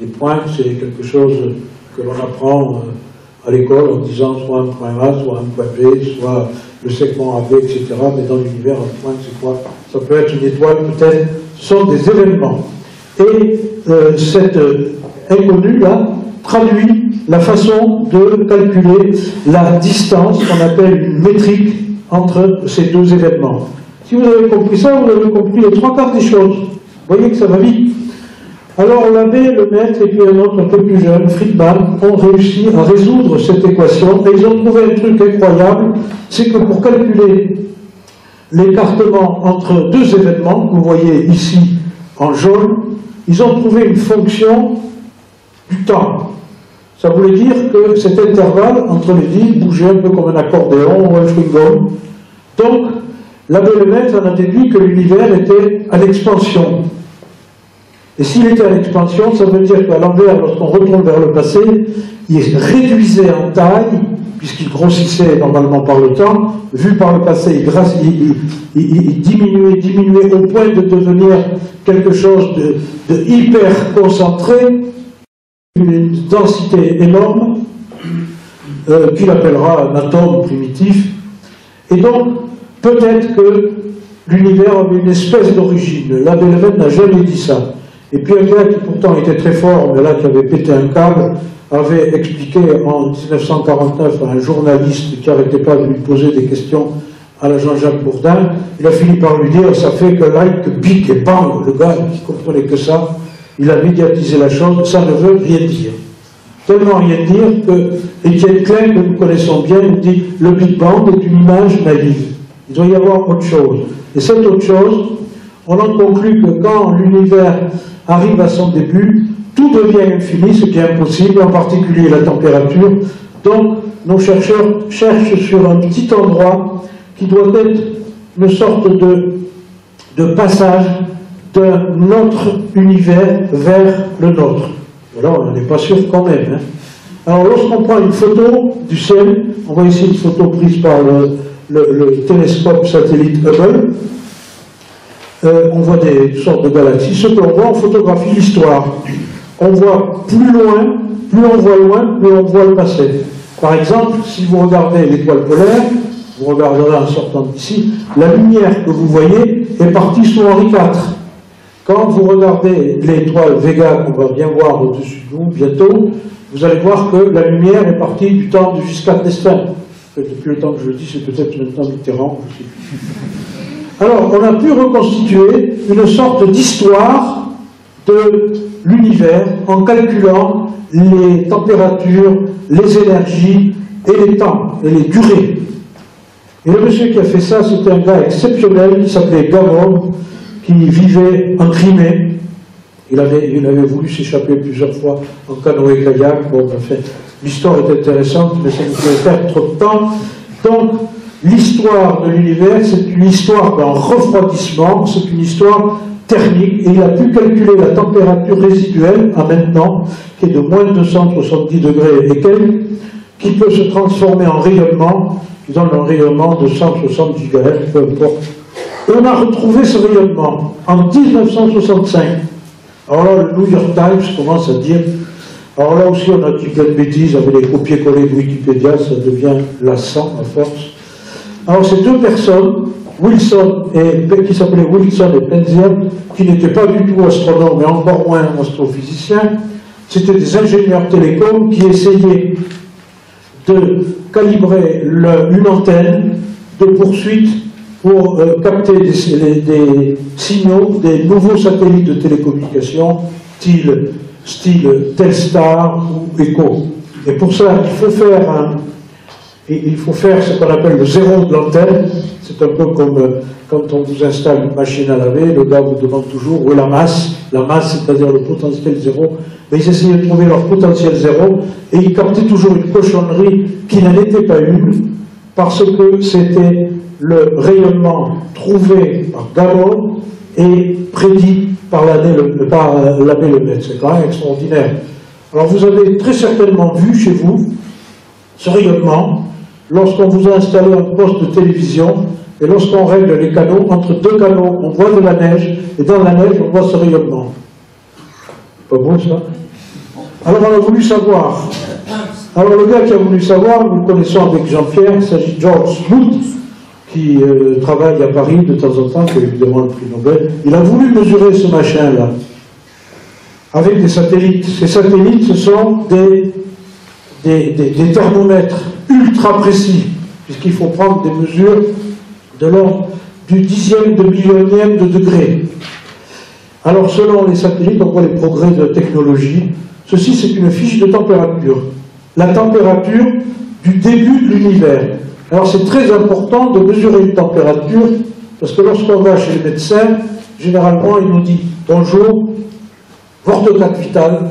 C: Les points, c'est quelque chose que l'on apprend à l'école en disant soit un point A, soit un point B, soit le segment AB, etc. Mais dans l'univers, un point, c'est quoi? Ça peut être une étoile, peut-être. Ce sont des événements. Et cet inconnu-là traduit la façon de calculer la distance qu'on appelle une métrique entre ces deux événements. Si vous avez compris ça, vous avez compris les trois quarts des choses. Vous voyez que ça va vite. Alors l'abbé, le maître et puis un autre un peu plus jeune, Friedman, ont réussi à résoudre cette équation et ils ont trouvé un truc incroyable, c'est que pour calculer l'écartement entre deux événements, que vous voyez ici en jaune, ils ont trouvé une fonction du temps. Ça voulait dire que cet intervalle entre les villes bougeait un peu comme un accordéon ou un chewing-gum. Donc, l'abbé Lemaître en a déduit que l'univers était à l'expansion. Et s'il était à l'expansion, ça veut dire qu'à l'envers, lorsqu'on retourne vers le passé, il réduisait en taille, puisqu'il grossissait normalement par le temps, vu par le passé, il diminuait au point de devenir quelque chose de hyper concentré, une densité énorme, qu'il appellera un atome primitif. Et donc, peut-être que l'univers avait une espèce d'origine. L'abbé Lemaître n'a jamais dit ça. Et puis un gars qui pourtant était très fort, mais là qui avait pété un câble, avait expliqué en 1949 à un journaliste qui n'arrêtait pas de lui poser des questions à la Jean-Jacques Bourdin, il a fini par lui dire, ça fait que like, big et bang, le gars qui comprenait que ça, il a médiatisé la chose, ça ne veut rien dire. Tellement rien dire que Étienne Klein, que nous connaissons bien, nous dit, le Big Bang est une image naïve. Il doit y avoir autre chose. Et cette autre chose, on en conclut que quand l'univers arrive à son début, tout devient infini, ce qui est impossible, en particulier la température. Donc, nos chercheurs cherchent sur un petit endroit qui doit être une sorte de passage d'un autre univers vers le nôtre. Voilà, on n'en est pas sûr quand même. Hein. Alors, lorsqu'on prend une photo du ciel, on voit ici une photo prise par le télescope satellite Hubble, on voit des sortes de galaxies. Ce que l'on voit, on photographie l'histoire. On voit plus loin, plus on voit loin, plus on voit le passé. Par exemple, si vous regardez l'étoile polaire, vous regarderez en sortant d'ici, la lumière que vous voyez est partie sous Henri IV. Quand vous regardez l'étoile Vega, qu'on va bien voir au-dessus de nous bientôt, vous allez voir que la lumière est partie du temps de Giscard d'Estaing. Depuis le temps que je le dis, c'est peut-être maintenant Mitterrand. Alors, on a pu reconstituer une sorte d'histoire de l'univers en calculant les températures, les énergies et les temps, et les durées. Et le monsieur qui a fait ça, c'était un gars exceptionnel qui s'appelait Gamow, qui vivait en Crimée. Il avait voulu s'échapper plusieurs fois en canoë-kayak. Bon, enfin, l'histoire est intéressante, mais ça nous fait perdre trop de temps. Donc, l'histoire de l'univers, c'est une histoire d'un refroidissement, c'est une histoire thermique, et il a pu calculer la température résiduelle à maintenant, qui est de moins 270 degrés et quelques, qui peut se transformer en rayonnement, qui donne un rayonnement de 160 GHz, peu importe. On a retrouvé ce rayonnement en 1965. Alors là, le New York Times commence à dire, alors là aussi on a dit plein de bêtises avec les copier-coller de Wikipédia, ça devient lassant à force. Alors ces deux personnes, qui s'appelaient Wilson et Penzias, qui n'étaient pas du tout astronomes, mais encore moins astrophysiciens, c'était des ingénieurs télécoms qui essayaient de calibrer une antenne de poursuite pour capter des signaux des nouveaux satellites de télécommunications, style Telstar ou Echo. Et pour ça, il faut faire ce qu'on appelle le zéro de l'antenne. C'est un peu comme quand on vous installe une machine à laver, le gars vous demande toujours où est la masse. La masse, c'est-à-dire le potentiel zéro. Mais ils essayaient de trouver leur potentiel zéro et ils captaient toujours une cochonnerie qui n'en était pas une, parce que c'était le rayonnement trouvé par Gamow et prédit par l'abbé Lemaitre. C'est quand même extraordinaire. Alors vous avez très certainement vu chez vous ce rayonnement lorsqu'on vous a installé un poste de télévision et lorsqu'on règle les canaux, entre deux canaux, on voit de la neige et dans la neige, on voit ce rayonnement. Pas beau ça? Alors on a voulu savoir. Alors le gars qui a voulu savoir, nous le connaissons avec Jean-Pierre, il s'agit de George Smoot, qui travaille à Paris de temps en temps, qui a évidemment le prix Nobel. Il a voulu mesurer ce machin-là avec des satellites. Ces satellites, ce sont des thermomètres ultra précis, puisqu'il faut prendre des mesures de l'ordre du dixième de millionième de degré. Alors selon les satellites, on voit les progrès de la technologie. Ceci, c'est une fiche de température. La température du début de l'univers. Alors c'est très important de mesurer une température, parce que lorsqu'on va chez le médecin, généralement il nous dit « Bonjour, votre carte vitale,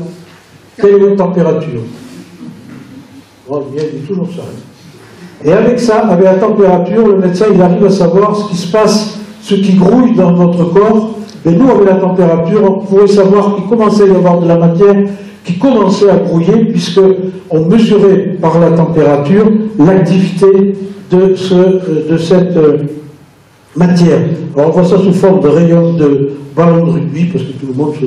C: quelle est votre température ?» Bon, il dit toujours ça. Et avec ça, avec la température, le médecin il arrive à savoir ce qui se passe, ce qui grouille dans notre corps. Et nous, avec la température, on pouvait savoir qu'il commençait à y avoir de la matière qui commençait à brouiller, puisqu'on mesurait par la température l'activité de cette matière. Alors on voit ça sous forme de rayons de ballon de rugby, parce que tout le monde se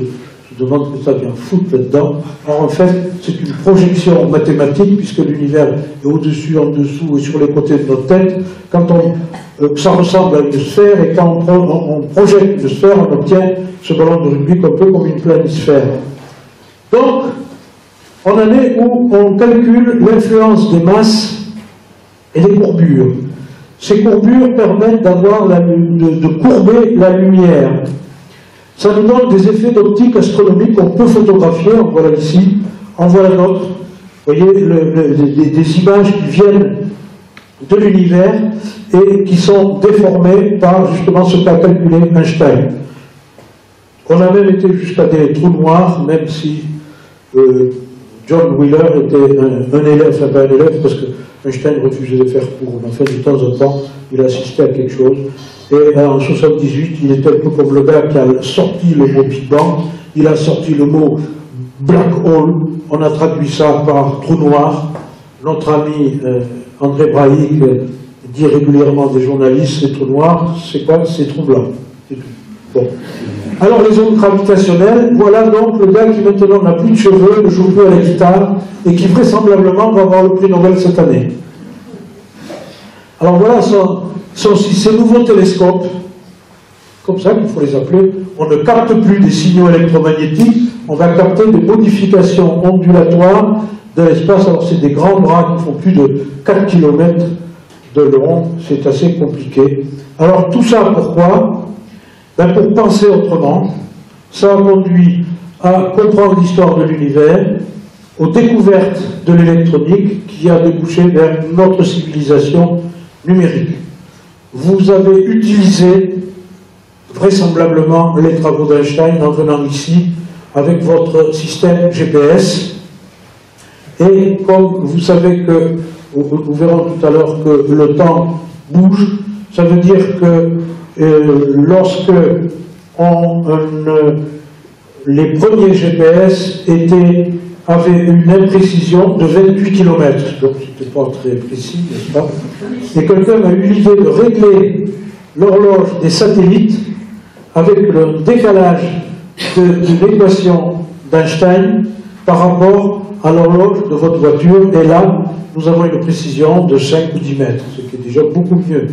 C: demande que ça vient foutre là-dedans. Alors en fait, c'est une projection mathématique, puisque l'univers est au-dessus, en dessous et sur les côtés de notre tête. Quand ça ressemble à une sphère, et quand on projette une sphère, on obtient ce ballon de rugby un peu comme une planisphère. Donc, on en est où on calcule l'influence des masses et des courbures. Ces courbures permettent de courber la lumière. Ça nous donne des effets d'optique astronomique qu'on peut photographier. En voilà ici, en voilà d'autres. Vous voyez, des images qui viennent de l'univers. Et et qui sont déformés par justement ce qu'a calculé Einstein. On a même été jusqu'à des trous noirs, même si John Wheeler était un élève, enfin pas un élève, parce que Einstein refusait de faire cours, mais enfin de temps en temps, il assistait à quelque chose. Et en 1978, il était un peu comme le gars qui a sorti le mot Big Bang, il a sorti le mot Black Hole, on a traduit ça par trou noir. Notre ami André Braic dit régulièrement des journalistes, ces trous noirs, c'est quoi? C'est trous blancs. C'est tout. Bon. Alors les ondes gravitationnelles, voilà donc le gars qui maintenant n'a plus de cheveux, ne joue plus à la guitare, et qui vraisemblablement va avoir le prix Nobel cette année. Alors voilà ces nouveaux télescopes, comme ça qu'il faut les appeler. On ne capte plus des signaux électromagnétiques, on va capter des modifications ondulatoires de l'espace. Alors c'est des grands bras qui font plus de 4 km de long, c'est assez compliqué. Alors tout ça pourquoi? Ben pour penser autrement. Ça a conduit à comprendre l'histoire de l'univers, aux découvertes de l'électronique qui a débouché vers notre civilisation numérique. Vous avez utilisé vraisemblablement les travaux d'Einstein en venant ici avec votre système GPS. Et comme vous savez que, nous verrons tout à l'heure que le temps bouge, ça veut dire que lorsque les premiers GPS avaient une imprécision de 28 km, donc c'était pas très précis, n'est-ce pas? Et quelqu'un a eu l'idée de régler l'horloge des satellites avec le décalage de l'équation d'Einstein par rapport à l'horloge de votre voiture, et là, nous avons une précision de 5 ou 10 mètres, ce qui est déjà beaucoup mieux.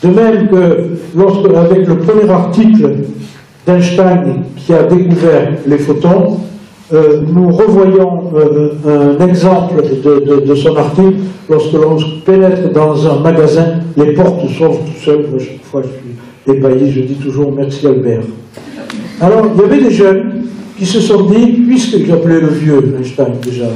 C: De même que avec le premier article d'Einstein qui a découvert les photons, nous revoyons un exemple de son article lorsque l'on pénètre dans un magasin, les portes s'ouvrent tout seules. Chaque fois je suis ébahi, je dis toujours merci Albert. Alors il y avait des jeunes qui se sont dit, puisque j'appelais le vieux Einstein déjà,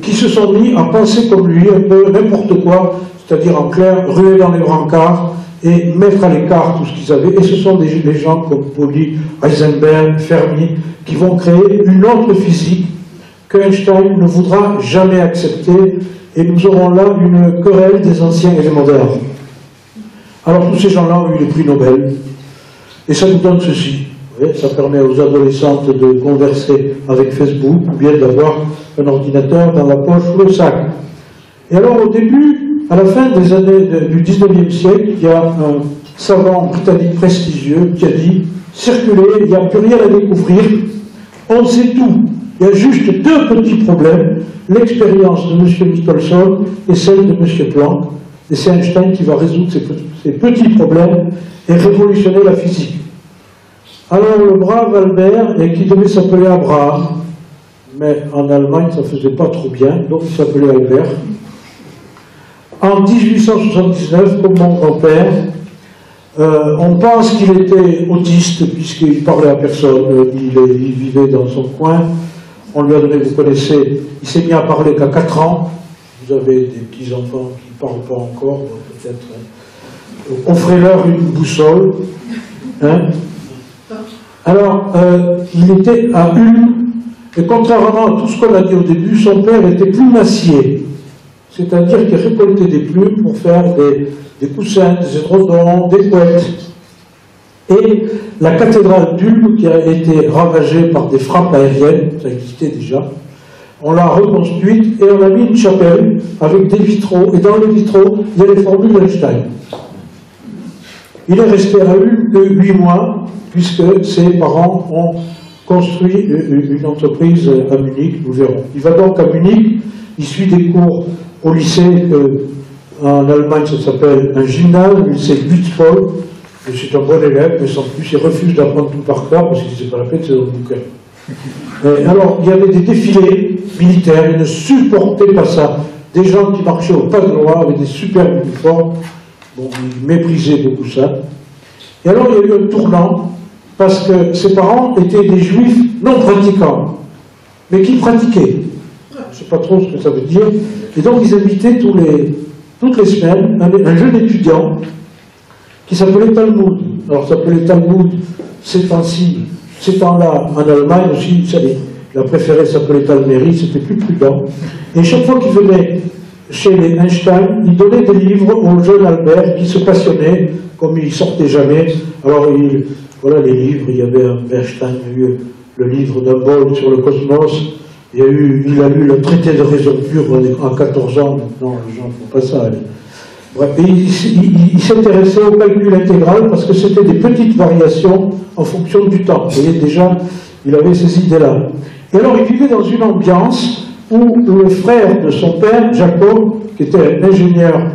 C: qui se sont mis à penser comme lui, un peu n'importe quoi, c'est-à-dire en clair, ruer dans les brancards et mettre à l'écart tout ce qu'ils avaient. Et ce sont des gens comme Pauli, Heisenberg, Fermi, qui vont créer une autre physique que Einstein ne voudra jamais accepter, et nous aurons là une querelle des anciens et des modernes. Alors tous ces gens-là ont eu les prix Nobel, et ça nous donne ceci. Vous voyez, ça permet aux adolescentes de converser avec Facebook, ou bien d'avoir un ordinateur dans la poche ou le sac. Et alors au début, à la fin des années du 19e siècle, il y a un savant britannique prestigieux qui a dit « Circulez, il n'y a plus rien à découvrir, on sait tout, il y a juste deux petits problèmes, l'expérience de M. Michelson et celle de M. Planck, et c'est Einstein qui va résoudre ces petits problèmes et révolutionner la physique. » Alors le brave Albert, et qui devait s'appeler Abraham, mais en Allemagne ça ne faisait pas trop bien, donc il s'appelait Albert. En 1879, comme mon grand-père, on pense qu'il était autiste puisqu'il parlait à personne, il vivait dans son coin. On lui a donné, vous connaissez, il s'est mis à parler qu'à 4 ans. Vous avez des petits-enfants qui ne parlent pas encore, donc peut-être offrez-leur une boussole. Hein. Alors, il était à Ulm, et contrairement à tout ce qu'on a dit au début, son père était plumassier. C'est-à-dire qu'il récoltait des plumes pour faire des coussins, des édredons, des couettes. Et la cathédrale d'Ulm, qui a été ravagée par des frappes aériennes, ça existait déjà, on l'a reconstruite et on a mis une chapelle avec des vitraux. Et dans les vitraux, il y a les formules d'Einstein. Il est resté à Ulm que 8 mois, puisque ses parents ont construit une entreprise à Munich, nous verrons. Il va donc à Munich, il suit des cours au lycée, en Allemagne ça s'appelle un gymnase, le lycée Lutzvoll, c'est un bon élève, mais sans plus il refuse d'apprendre tout par cœur parce qu'il ne sait pas la peine, c'est dans le bouquin. Alors il y avait des défilés militaires, ils ne supportaient pas ça. Des gens qui marchaient au pas de loi avec des superbes uniformes, bon, ils méprisaient beaucoup ça. Et alors il y a eu un tournant, parce que ses parents étaient des juifs non pratiquants, mais qui pratiquaient. Je ne sais pas trop ce que ça veut dire. Et donc ils invitaient tous toutes les semaines, un jeune étudiant qui s'appelait Talmud. Alors, ça s'appelait Talmud ces temps-ci, ces temps-là, en Allemagne aussi, vous savez, la préférée s'appelait Talméry, c'était plus prudent. Et chaque fois qu'il venait chez les Einstein, il donnait des livres au jeune Albert qui se passionnait, comme il sortait jamais. Alors, voilà les livres, il y avait un Einstein, il y a eu le livre d'un bol sur le cosmos, il a lu le traité de résolture à 14 ans, maintenant les gens ne font pas ça. Bref, il s'intéressait au calcul intégral parce que c'était des petites variations en fonction du temps. Vous voyez, déjà, il avait ces idées-là. Et alors, il vivait dans une ambiance où le frère de son père, Jacob, qui était un ingénieur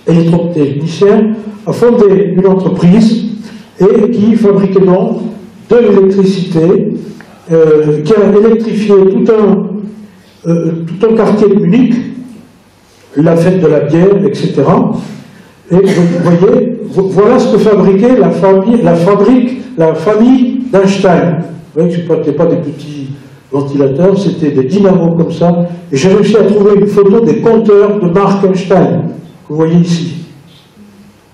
C: électrotechnicien, a fondé une entreprise et qui fabriquait donc de l'électricité, qui a électrifié tout un quartier de Munich, la fête de la bière, etc. Et vous voyez, voilà ce que fabriquait la famille d'Einstein. Vous voyez que ce n'étaient pas des petits ventilateurs, c'était des dynamos comme ça. Et j'ai réussi à trouver une photo des compteurs de Mark Einstein, que vous voyez ici.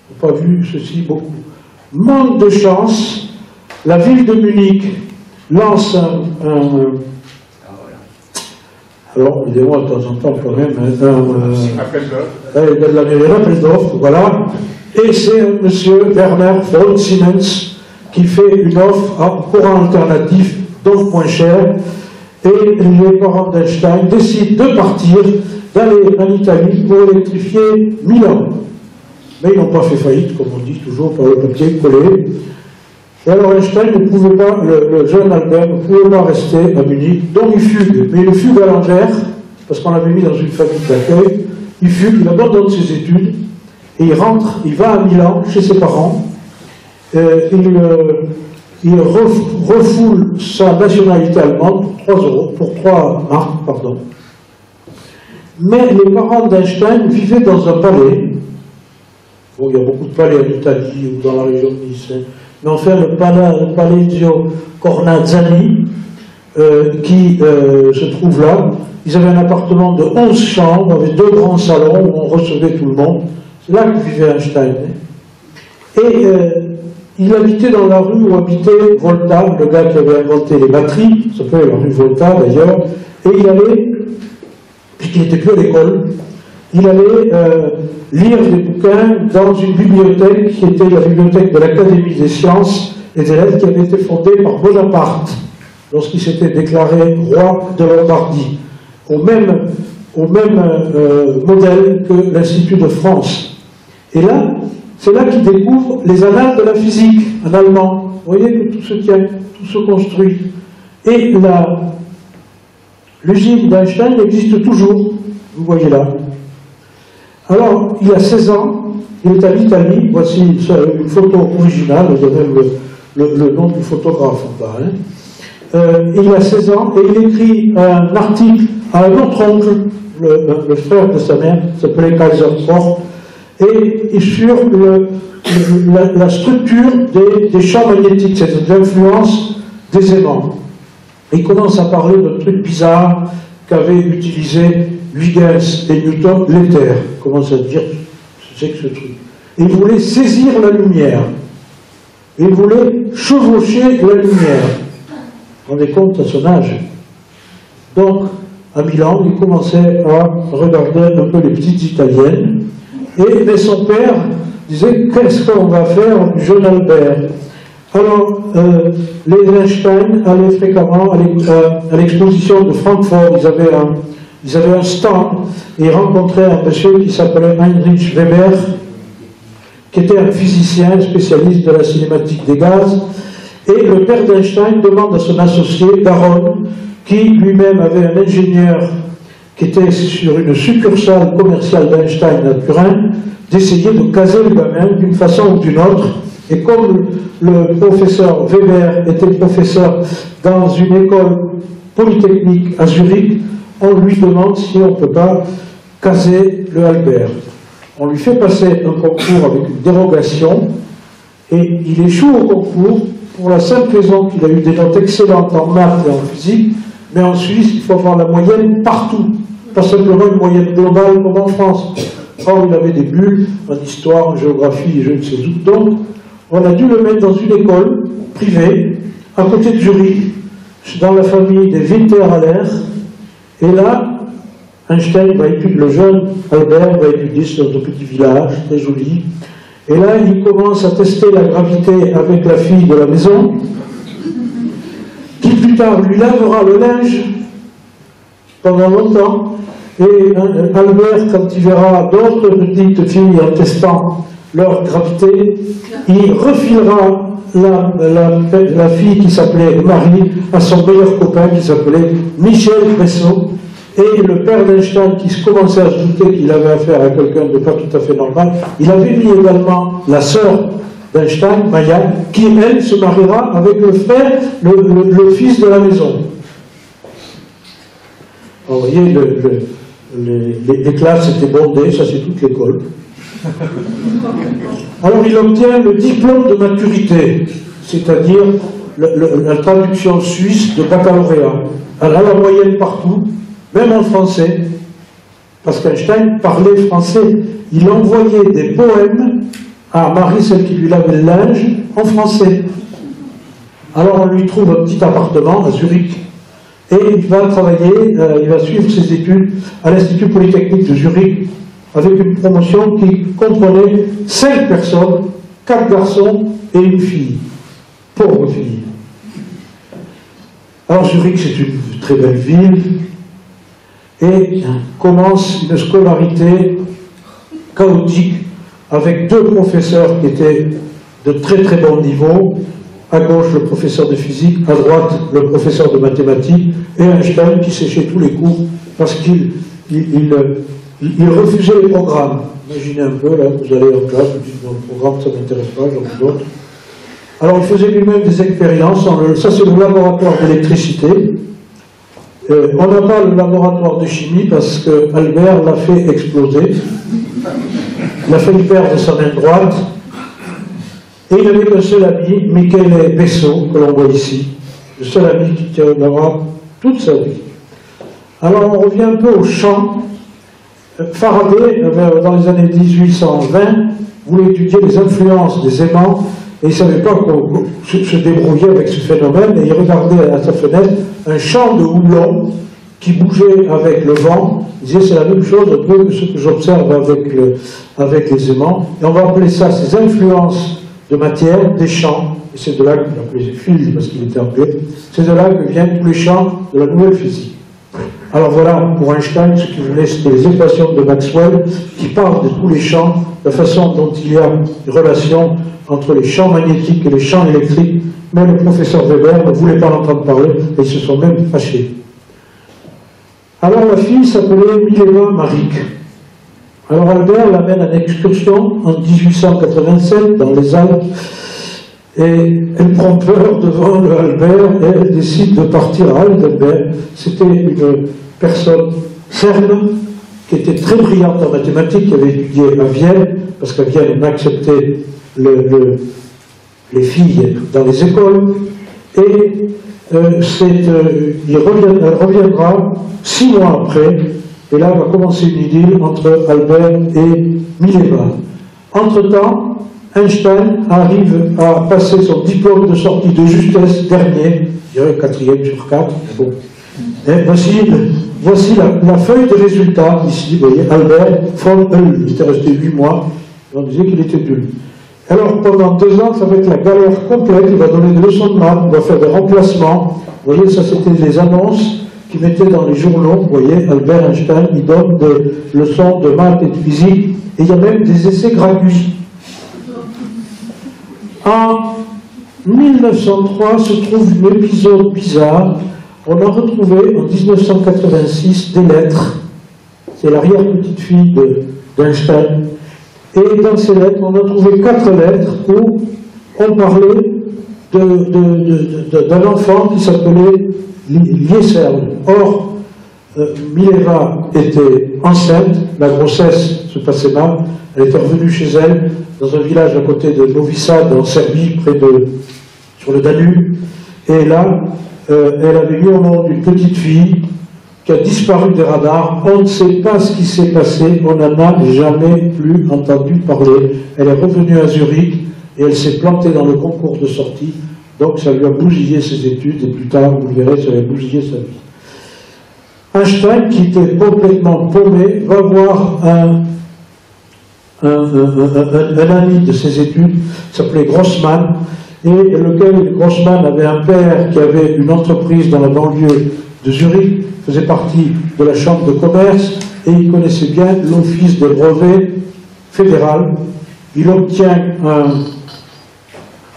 C: Je n'ai pas vu ceci beaucoup. Manque de chance, la ville de Munich lance alors, évidemment, de temps en temps, quand même, un appel d'offres, voilà. Et c'est M. Werner von Siemens qui fait une offre à courant alternatif, donc moins cher. Et les parents d'Einstein décident de partir, d'aller en Italie pour électrifier Milan. Mais ils n'ont pas fait faillite, comme on dit toujours, par le papier collé. Et alors Einstein ne pouvait pas, le jeune Albert ne pouvait pas rester à Munich, donc il fugue. Mais il fugue à l'envers, parce qu'on l'avait mis dans une famille d'accueil. Il fugue, il abandonne ses études, et il rentre, il va à Milan, chez ses parents. Il refoule sa nationalité allemande pour 3 marques, pardon. Mais les parents d'Einstein vivaient dans un palais. Bon, il y a beaucoup de palais en Italie ou dans la région de Nice. Mais enfin, le Palazzo Cornazzani, qui se trouve là, ils avaient un appartement de 11 chambres, avec 2 grands salons où on recevait tout le monde. C'est là que vivait Einstein. Et il habitait dans la rue où habitait Volta, le gars qui avait inventé les batteries, ça s'appelait la rue Volta d'ailleurs, et il allait, puisqu'il n'était plus à l'école, il allait lire des bouquins dans une bibliothèque qui était la bibliothèque de l'Académie des sciences et des lettres qui avait été fondée par Bonaparte lorsqu'il s'était déclaré roi de Lombardie, au même modèle que l'Institut de France. Et là, c'est là qu'il découvre les annales de la physique en allemand. Vous voyez que tout se tient, tout se construit. Et l'usine d'Einstein existe toujours, vous voyez là. Alors, il a 16 ans, il est en Italie, voici une photo originale, je donne le nom du photographe en bas. Il a 16 ans et il écrit un article à un autre oncle, le frère de sa mère, qui s'appelait Kaiser Koch, et sur la structure des champs magnétiques, c'est l'influence des aimants. Et il commence à parler de trucs bizarres qu'avaient utilisé Huygens et Newton, l'éther. Il commence à dire, c'est que ce truc. Et il voulait saisir la lumière. Et il voulait chevaucher la lumière. On est compte à son âge. Donc, à Milan, il commençait à regarder un peu les petites italiennes. Mais son père disait, qu'est-ce qu'on va faire du jeune Albert? Alors, les Einstein allaient fréquemment à l'exposition de Francfort. Ils avaient un stand et ils rencontraient un monsieur qui s'appelait Heinrich Weber, qui était un physicien spécialiste de la cinématique des gaz. Et le père d'Einstein demande à son associé, Baron, qui lui-même avait un ingénieur qui était sur une succursale commerciale d'Einstein à Turin, d'essayer de caser le gamin d'une façon ou d'une autre. Et comme le professeur Weber était professeur dans une école polytechnique à Zurich, on lui demande si on ne peut pas caser le Albert. On lui fait passer un concours avec une dérogation, et il échoue au concours pour la simple raison qu'il a eu des notes excellentes en maths et en physique, mais en Suisse, il faut avoir la moyenne partout, pas simplement une moyenne globale comme en France. Or, il avait des bulles en histoire, en géographie, je ne sais où. Donc, on a dû le mettre dans une école privée, à côté de Zurich, dans la famille des Winterhaller. Et là, Einstein va étudier, le jeune Albert va étudier ce petit village, très joli. Et là, il commence à tester la gravité avec la fille de la maison, qui plus tard lui lavera le linge pendant longtemps. Et Albert, quand il verra d'autres petites filles en testant leur gravité, il refilera la fille qui s'appelait Marie à son meilleur copain qui s'appelait Michel Bressot. Et le père d'Einstein, qui commençait à se douter qu'il avait affaire à quelqu'un de pas tout à fait normal, il avait mis également la sœur d'Einstein, Maya, qui elle se mariera avec le frère, le fils de la maison. Alors, vous voyez, les classes étaient bondées, ça c'est toute l'école. Alors il obtient le diplôme de maturité, c'est-à-dire la traduction suisse de baccalauréat. Elle a la moyenne partout, même en français, parce qu'Einstein parlait français. Il envoyait des poèmes à Marie, celle qui lui lavait le linge, en français. Alors on lui trouve un petit appartement à Zurich. Et il va travailler, il va suivre ses études à l'Institut Polytechnique de Zurich, avec une promotion qui comprenait 5 personnes, 4 garçons et une fille. Pauvre fille. Alors Zurich, c'est une très belle ville, et commence une scolarité chaotique, avec 2 professeurs qui étaient de très très bon niveau. À gauche, le professeur de physique, à droite, le professeur de mathématiques, et Einstein qui séchait tous les cours parce qu'il refusait les programmes. Imaginez un peu, là, vous allez en classe, vous dites, non, le programme, ça ne m'intéresse pas, j'en veux d'autres. Alors, il faisait lui-même des expériences. Ça, c'est le laboratoire d'électricité. On n'a pas le laboratoire de chimie parce que Albert l'a fait exploser. Il a fait perdre sa main droite. Et il avait un seul ami, Michele Bressot, que l'on voit ici, le seul ami qui tiendra toute sa vie. Alors on revient un peu au chant. Faraday, dans les années 1820, voulait étudier les influences des aimants, et il ne savait pas se débrouiller avec ce phénomène, et il regardait à sa fenêtre un champ de houblon qui bougeait avec le vent. Il disait c'est la même chose un peu que ce que j'observe avec les aimants, et on va appeler ça ces influences de matière, des champs, et c'est de là qu'il appelait field parce qu'il était anglais, c'est de là que viennent tous les champs de la nouvelle physique. Alors voilà, pour Einstein, ce qui venait, c'était les équations de Maxwell qui parlent de tous les champs, la façon dont il y a une relation entre les champs magnétiques et les champs électriques. Mais le professeur Weber ne voulait pas l'entendre parler, et ils se sont même fâchés. Alors la fille s'appelait Mileva Maric. Alors Albert l'amène en excursion en 1887 dans les Alpes, et elle prend peur devant le Albert et elle décide de partir à Heidelberg. C'était une personne serbe qui était très brillante en mathématiques, qui avait étudié à Vienne, parce qu'à Vienne on acceptait les filles dans les écoles, et elle reviendra 6 mois après. Et là, va commencer une idylle entre Albert et Mileva. Entre-temps, Einstein arrive à passer son diplôme de sortie de justesse dernier, je dirais 4e sur 4. Bon. Et voici la feuille de résultats, ici, vous voyez, Albert von Hull. Il était resté 8 mois, on disait qu'il était nul. Alors, pendant 2 ans, ça va être la galère complète, il va donner des leçons de maths, il va faire des remplacements. Vous voyez, ça c'était les annonces qui mettaient dans les journaux. Vous voyez, Albert Einstein, il donne des leçons de maths et de physique, et il y a même des essais gratuits. En 1903 se trouve un épisode bizarre. On a retrouvé en 1986 des lettres. C'est l'arrière-petite-fille d'Einstein. Et dans ces lettres, on a trouvé 4 lettres où on parlait d'un enfant qui s'appelait Liesel. Or, Mileva était enceinte, la grossesse se passait mal, elle était revenue chez elle, dans un village à côté de Novi Sad, en Serbie, sur le Danube, et là, elle avait mis au monde d'une petite fille, qui a disparu des radars. On ne sait pas ce qui s'est passé, on n'en a jamais plus entendu parler. Elle est revenue à Zurich et elle s'est plantée dans le concours de sortie, donc ça lui a bousillé ses études, et plus tard, vous verrez, ça lui a bousillé sa vie. Einstein, qui était complètement paumé, va voir un ami de ses études, s'appelait Grossman, et lequel Grossman avait un père qui avait une entreprise dans la banlieue de Zurich, faisait partie de la chambre de commerce, et il connaissait bien l'office des brevets fédéral. Il obtient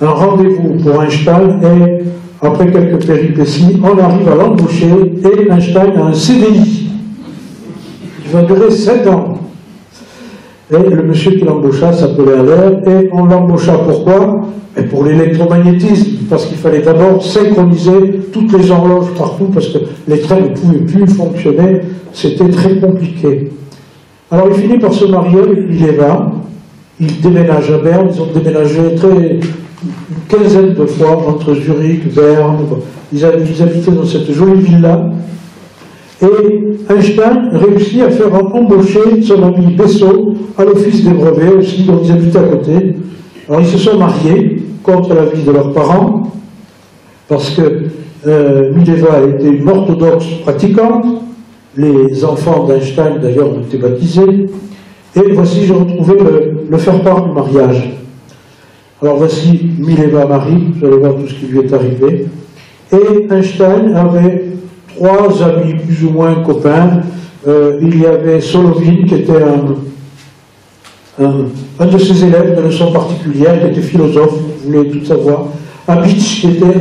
C: un rendez-vous pour Einstein, et après quelques péripéties, on arrive à l'embaucher, et Einstein a un CDI qui va durer 7 ans. Et le monsieur qui l'embaucha s'appelait Haller, et on l'embaucha pourquoi? Et pour l'électromagnétisme, parce qu'il fallait d'abord synchroniser toutes les horloges partout, parce que les trains ne pouvaient plus fonctionner, c'était très compliqué. Alors il finit par se marier avec Mileva, il déménage à Berne, ils ont déménagé une quinzaine de fois entre Zurich, Berne, ils habitaient dans cette jolie villa, et Einstein réussit à faire embaucher son ami Bessot à l'office des brevets aussi, dont ils habitaient à côté. Alors ils se sont mariés contre l'avis de leurs parents, parce que Mileva était une orthodoxe pratiquante, les enfants d'Einstein d'ailleurs ont été baptisés, et voici j'ai retrouvé le faire-part du mariage. Alors voici Mileva-Marie, vous allez voir tout ce qui lui est arrivé, et Einstein avait 3 amis plus ou moins copains. Il y avait Solovin qui était un de ses élèves de leçon particulière, qui était philosophe, vous voulez tout savoir. Abitsch qui était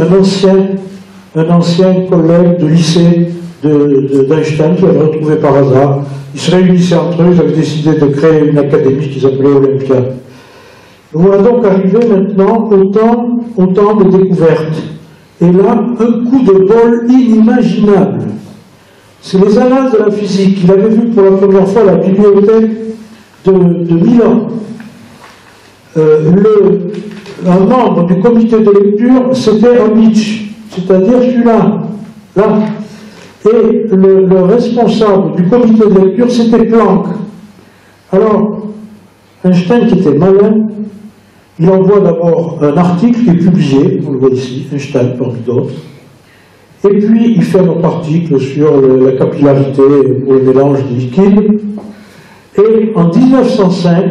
C: un ancien collègue de lycée d'Einstein, qu'il avait retrouvé par hasard. Ils se réunissaient entre eux, ils avaient décidé de créer une académie qu'ils appelaient Olympia. Voilà donc arrivé maintenant au temps de découverte. Et là, un coup de bol inimaginable. C'est les annales de la physique. Il avait vu pour la première fois la bibliothèque de Milan. Un membre du comité de lecture, c'était Abitsch, c'est-à-dire celui-là, là. Et le responsable du comité de lecture, c'était Planck. Alors, Einstein, qui était malin, il envoie d'abord un article qui est publié, on le voit ici, Einstein parmi d'autres, et puis il fait un autre article sur la capillarité pour le mélange des liquides, et en 1905,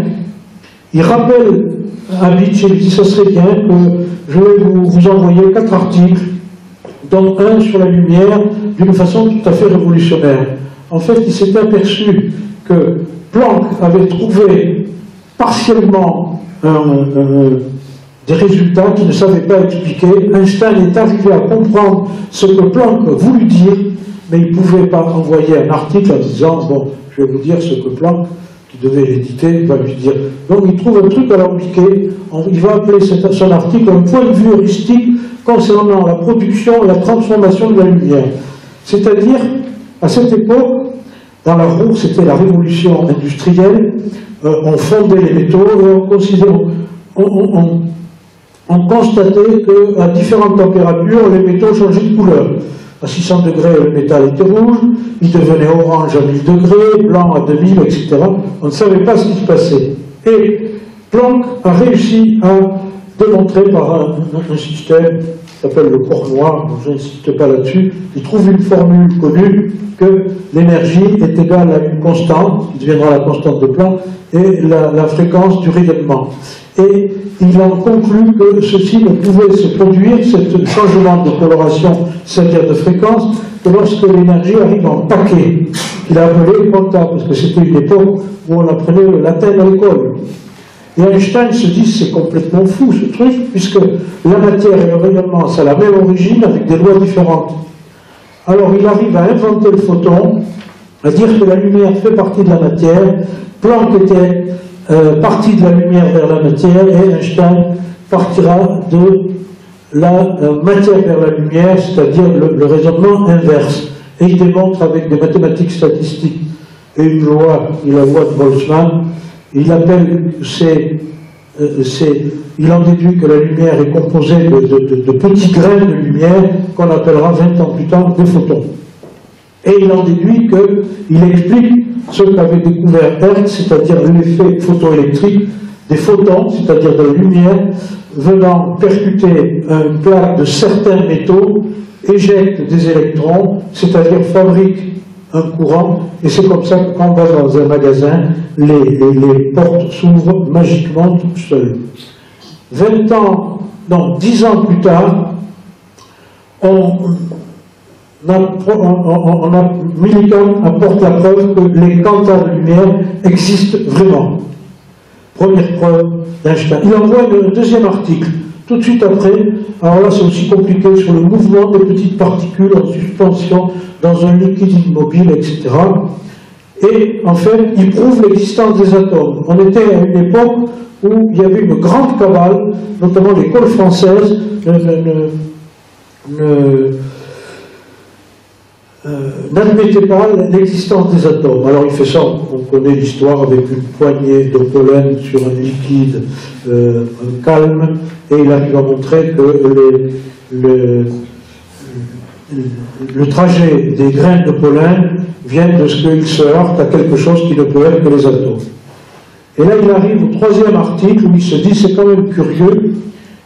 C: il rappelle à Abitsch et il dit « ce serait bien que je vais vous envoyer 4 articles, dont un sur la lumière, d'une façon tout à fait révolutionnaire ». En fait, il s'est aperçu que Planck avait trouvé partiellement des résultats qu'il ne savait pas expliquer. Einstein est arrivé à comprendre ce que Planck voulut dire, mais il ne pouvait pas envoyer un article en disant « bon, je vais vous dire ce que Planck, qui devait l'éditer, va lui dire ». Donc il trouve un truc alambiqué, il va appeler son article un point de vue heuristique concernant la production et la transformation de la lumière. C'est-à-dire, à cette époque, dans la roue, c'était la révolution industrielle, on fondait les métaux et on constatait qu'à différentes températures, les métaux changeaient de couleur. À 600 degrés, le métal était rouge, il devenait orange à 1000 degrés, blanc à 2000, etc. On ne savait pas ce qui se passait. Et Planck a réussi à démontrer par un système qui s'appelle le corps noir, je n'insiste pas là-dessus, il trouve une formule connue que l'énergie est égale à une constante, qui deviendra la constante de Planck, et la fréquence du rayonnement. Et il en conclut que ceci ne pouvait se produire, ce changement de coloration, c'est-à-dire de fréquence, que lorsque l'énergie arrive en paquet, qu'il a appelé quanta, parce que c'était une époque où on apprenait le latin à l'école. Et Einstein se dit, c'est complètement fou ce truc, puisque la matière et le rayonnement, c'est la même origine avec des lois différentes. Alors il arrive à inventer le photon, à dire que la lumière fait partie de la matière. Planck était parti de la lumière vers la matière, et Einstein partira de la matière vers la lumière, c'est-à-dire le raisonnement inverse. Et il démontre avec des mathématiques statistiques et une loi, la loi de Boltzmann. Il appelle il en déduit que la lumière est composée de petits grains de lumière qu'on appellera 20 ans plus tard des photons. Et il en déduit qu'il explique ce qu'avait découvert Hertz, c'est-à-dire l'effet photoélectrique des photons, c'est-à-dire de la lumière, venant percuter un plaque de certains métaux, éjecte des électrons, c'est-à-dire fabrique un courant, et c'est comme ça que quand on va dans un magasin, les portes s'ouvrent magiquement toutes seules. 10 ans plus tard, Millikan apporte la preuve que les quantas de lumière existent vraiment. Première preuve d'Einstein. Il envoie un deuxième article, tout de suite après. Alors là, c'est aussi compliqué, sur le mouvement des petites particules en suspension dans un liquide immobile, etc. Et en fait, il prouve l'existence des atomes. On était à une époque où il y avait une grande cabale, notamment l'école française, n'admettait pas l'existence des atomes. Alors il fait ça, on connaît l'histoire avec une poignée de pollen sur un liquide calme, et il arrive à montrer que le trajet des graines de pollen vient de ce qu'ils se heurtent à quelque chose qui ne peut être que les atomes. Et là il arrive au troisième article où il se dit, c'est quand même curieux,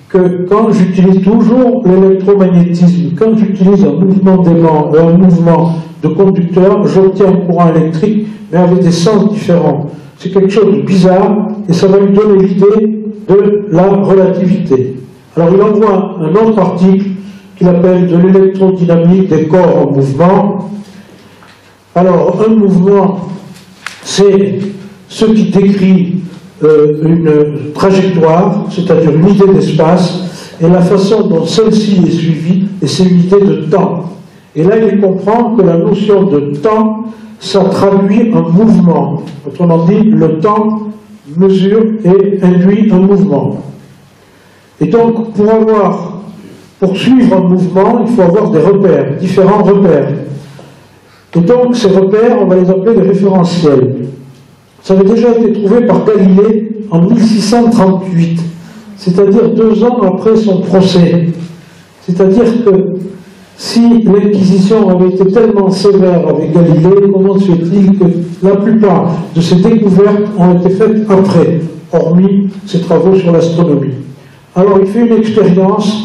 C: que quand j'utilise toujours l'électromagnétisme, quand j'utilise un mouvement d'aimant et un mouvement de conducteur, j'obtiens un courant électrique, mais avec des sens différents. C'est quelque chose de bizarre, et ça va lui donner l'idée de la relativité. Alors il envoie un autre article qu'il appelle de l'électrodynamique des corps en mouvement. Alors un mouvement, c'est ce qui décrit une trajectoire, c'est-à-dire une idée d'espace, et la façon dont celle-ci est suivie, et c'est une idée de temps. Et là, il comprend que la notion de temps, ça traduit un mouvement. Autrement dit, le temps mesure et induit un mouvement. Et donc, pour suivre un mouvement, il faut avoir des repères, différents repères. Et donc, ces repères, on va les appeler des référentiels. Ça avait déjà été trouvé par Galilée en 1638, c'est-à-dire 2 ans après son procès. C'est-à-dire que si l'Inquisition avait été tellement sévère avec Galilée, comment se fait-il que la plupart de ces découvertes ont été faites après, hormis ses travaux sur l'astronomie? Alors il fait une expérience,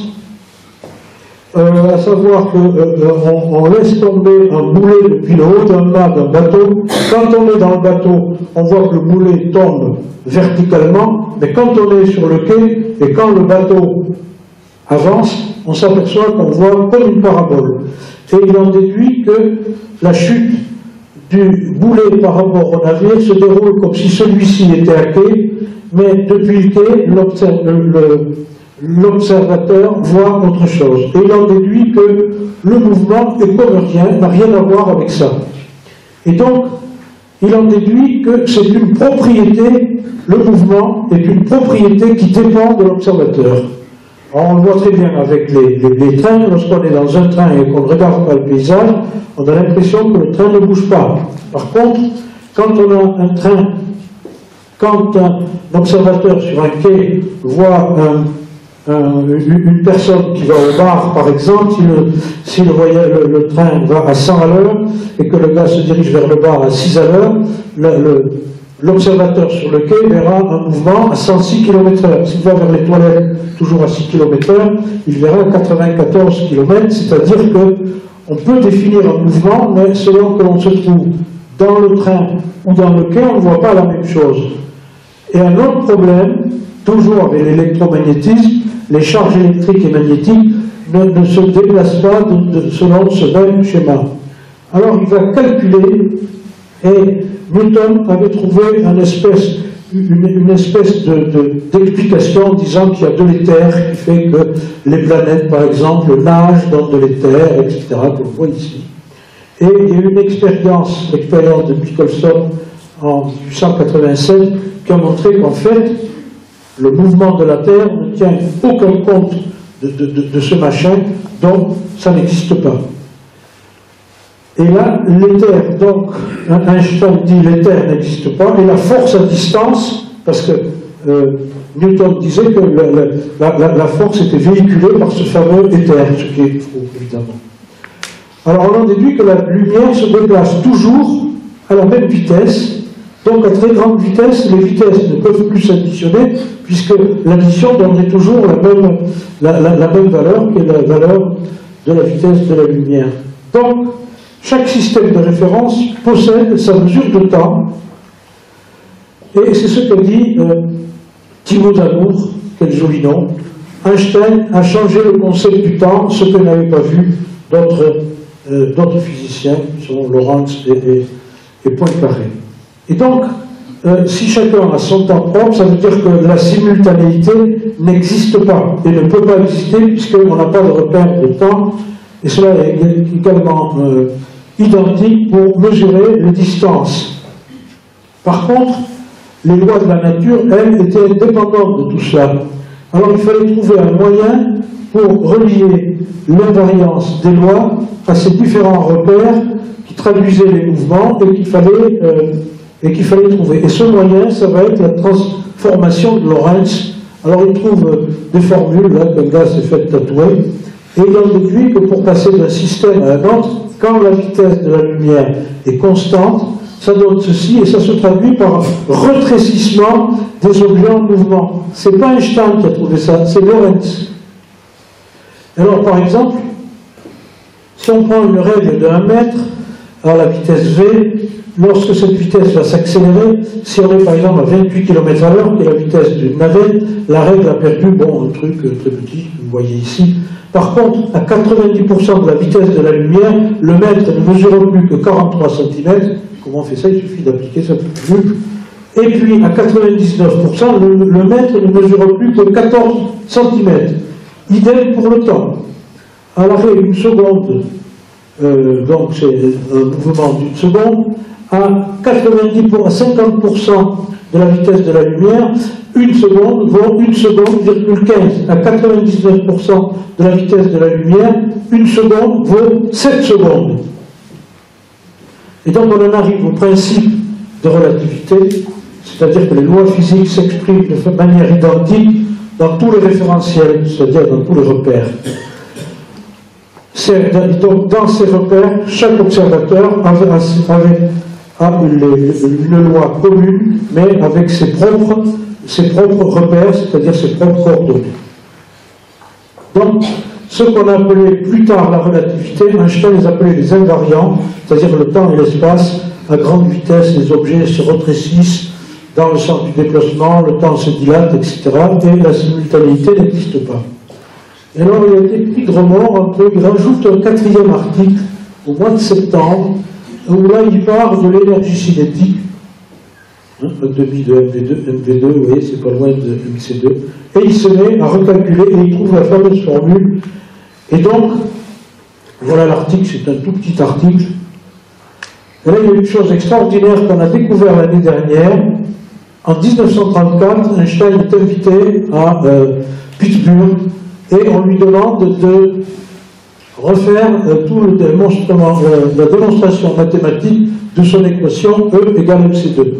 C: à savoir qu'on laisse tomber un boulet depuis le haut d'un mât d'un bateau. Quand on est dans le bateau, on voit que le boulet tombe verticalement, mais quand on est sur le quai et quand le bateau avance, on s'aperçoit qu'on voit comme une parabole. Et il en déduit que la chute du boulet par rapport au navire se déroule comme si celui-ci était à quai, mais depuis le quai, l'observateur voit autre chose. Et il en déduit que le mouvement économien n'a rien à voir avec ça. Et donc, il en déduit que c'est une propriété, le mouvement est une propriété qui dépend de l'observateur. On le voit très bien avec les trains. Lorsqu'on est dans un train et qu'on ne regarde pas le paysage, on a l'impression que le train ne bouge pas. Par contre, quand on a un train, quand un observateur sur un quai voit une personne qui va au bar, par exemple, si le train va à 100 à l'heure et que le gars se dirige vers le bar à 6 à l'heure, l'observateur sur le quai verra un mouvement à 106 km/h. S'il va vers les toilettes toujours à 6 km/h, il verra 94 km, c'est-à-dire qu'on peut définir un mouvement, mais selon que l'on se trouve dans le train ou dans le quai, on ne voit pas la même chose. Et un autre problème, toujours avec l'électromagnétisme, les charges électriques et magnétiques ne se déplacent pas selon ce même schéma. Alors il va calculer, et Newton avait trouvé une espèce d'explication disant qu'il y a de l'éther qui fait que les planètes, par exemple, nagent dans de l'éther, etc., que vous voyez ici. Et il y a eu une l'expérience de Michelson en 1887 qui a montré qu'en fait, le mouvement de la Terre ne tient aucun compte de ce machin, donc ça n'existe pas. Et là, l'éther, donc, Einstein dit l'éther n'existe pas, et la force à distance, parce que Newton disait que la force était véhiculée par ce fameux éther, ce qui est faux, évidemment. Alors on en déduit que la lumière se déplace toujours à la même vitesse. Donc à très grande vitesse, les vitesses ne peuvent plus s'additionner, puisque l'addition donnerait toujours la même valeur, qui est la valeur de la vitesse de la lumière. Donc, chaque système de référence possède sa mesure de temps, et c'est ce que dit Thibaut d'Amour, quel joli nom. Einstein a changé le concept du temps, ce que n'avaient pas vu d'autres physiciens, qui sont Lorentz et Poincaré. Et donc, si chacun a son temps propre, ça veut dire que la simultanéité n'existe pas, et ne peut pas exister, puisqu'on n'a pas de repère de temps, et cela est également identique pour mesurer les distances. Par contre, les lois de la nature, elles, étaient indépendantes de tout cela. Alors il fallait trouver un moyen pour relier l'invariance des lois à ces différents repères qui traduisaient les mouvements et qu'il fallait trouver. Et ce moyen, ça va être la transformation de Lorentz. Alors il trouve des formules, là, qu'un gars s'est fait tatouer, et il en déduit que pour passer d'un système à un autre, quand la vitesse de la lumière est constante, ça donne ceci, et ça se traduit par un retrécissement des objets en mouvement. C'est pas Einstein qui a trouvé ça, c'est Lorentz. Alors par exemple, si on prend une règle de 1 mètre, à la vitesse V, lorsque cette vitesse va s'accélérer, si on est par exemple à 28 km/h, qui est la vitesse d'une navette, la règle a perdu, bon, un truc très petit, vous voyez ici. Par contre, à 90% de la vitesse de la lumière, le mètre ne mesure plus que 43 cm. Comment on fait ça? Il suffit d'appliquer ça plus. Et puis, à 99%, le mètre ne mesure plus que 14 cm. Idem pour le temps. À l'arrêt, une seconde, donc c'est un mouvement d'une seconde, à 50% de la vitesse de la lumière, une seconde vaut 1 seconde,15. À 99% de la vitesse de la lumière, 1 seconde vaut 7 secondes. Et donc on en arrive au principe de relativité, c'est-à-dire que les lois physiques s'expriment de manière identique dans tous les référentiels, c'est-à-dire dans tous les repères. Donc dans ces repères, chaque observateur a une loi commune, mais avec ses propres repères, c'est-à-dire ses propres coordonnées. Donc, ce qu'on a appelé plus tard la relativité, Einstein les appelait les invariants, c'est-à-dire le temps et l'espace, à grande vitesse, les objets se rétrécissent dans le sens du déplacement, le temps se dilate, etc. Et la simultanéité n'existe pas. Et alors, il a été pris de remords un peu, il rajoute un 4e article au mois de septembre, où là, il part de l'énergie cinétique, un demi de MV2, vous voyez, c'est pas loin de MC2, et il se met à recalculer, et il trouve la fameuse formule. Et donc, voilà l'article, c'est un tout petit article. Et là, il y a une chose extraordinaire qu'on a découvert l'année dernière. En 1934, Einstein est invité à Pittsburgh, et on lui demande de refaire tout la démonstration mathématique de son équation E égale MC2.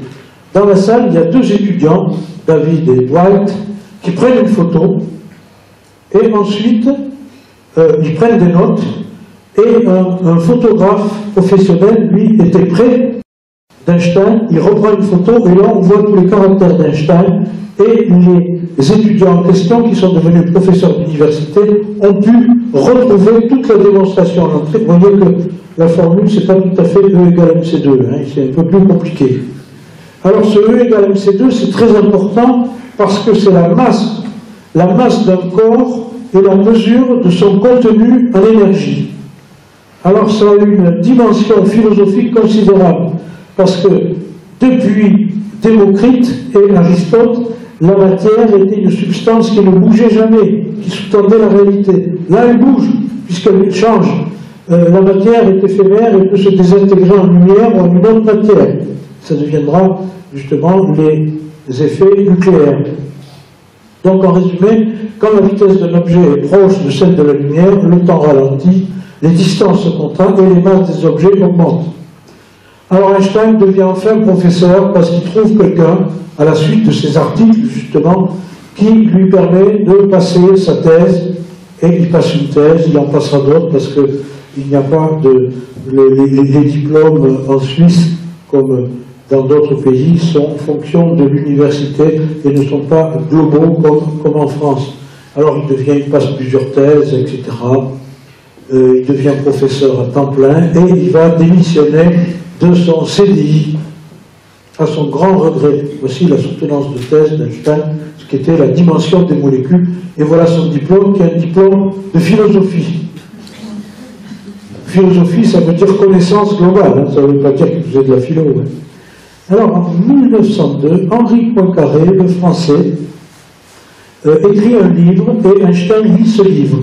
C: Dans la salle, il y a 2 étudiants, David et Dwight, qui prennent une photo, et ensuite, ils prennent des notes, et un photographe professionnel, lui, était près d'Einstein, il reprend une photo, et là, on voit tous les caractères d'Einstein, et les étudiants en question, qui sont devenus professeurs d'université, ont pu retrouver toute la démonstration à l'entrée. Vous voyez que la formule, c'est pas tout à fait E égale MC2, hein, c'est un peu plus compliqué. Alors ce E égale MC2, c'est très important, parce que c'est la masse d'un corps et la mesure de son contenu en énergie. Alors ça a une dimension philosophique considérable, parce que depuis Démocrite et Aristote, la matière était une substance qui ne bougeait jamais, qui sous-tendait la réalité. Là, elle bouge, puisqu'elle change. La matière est éphémère et peut se désintégrer en lumière ou en une autre matière. Ça deviendra justement les effets nucléaires. Donc, en résumé, quand la vitesse d'un objet est proche de celle de la lumière, le temps ralentit, les distances se contractent et les masses des objets augmentent. Alors Einstein devient enfin professeur parce qu'il trouve quelqu'un, à la suite de ses articles justement, qui lui permet de passer sa thèse, et il passe une thèse, il en passera d'autres parce que il n'y a pas de... Les diplômes en Suisse, comme dans d'autres pays, sont en fonction de l'université et ne sont pas globaux comme en France. Alors il passe plusieurs thèses, etc. Il devient professeur à temps plein et il va démissionner de son CDI à son grand regret. Voici la soutenance de thèse d'Einstein, ce qui était la dimension des molécules, et voilà son diplôme, qui est un diplôme de philosophie. Philosophie, ça veut dire connaissance globale, hein, ça ne veut pas dire que vous êtes de la philo. Hein. Alors, en 1902, Henri Poincaré, le Français, écrit un livre, et Einstein lit ce livre.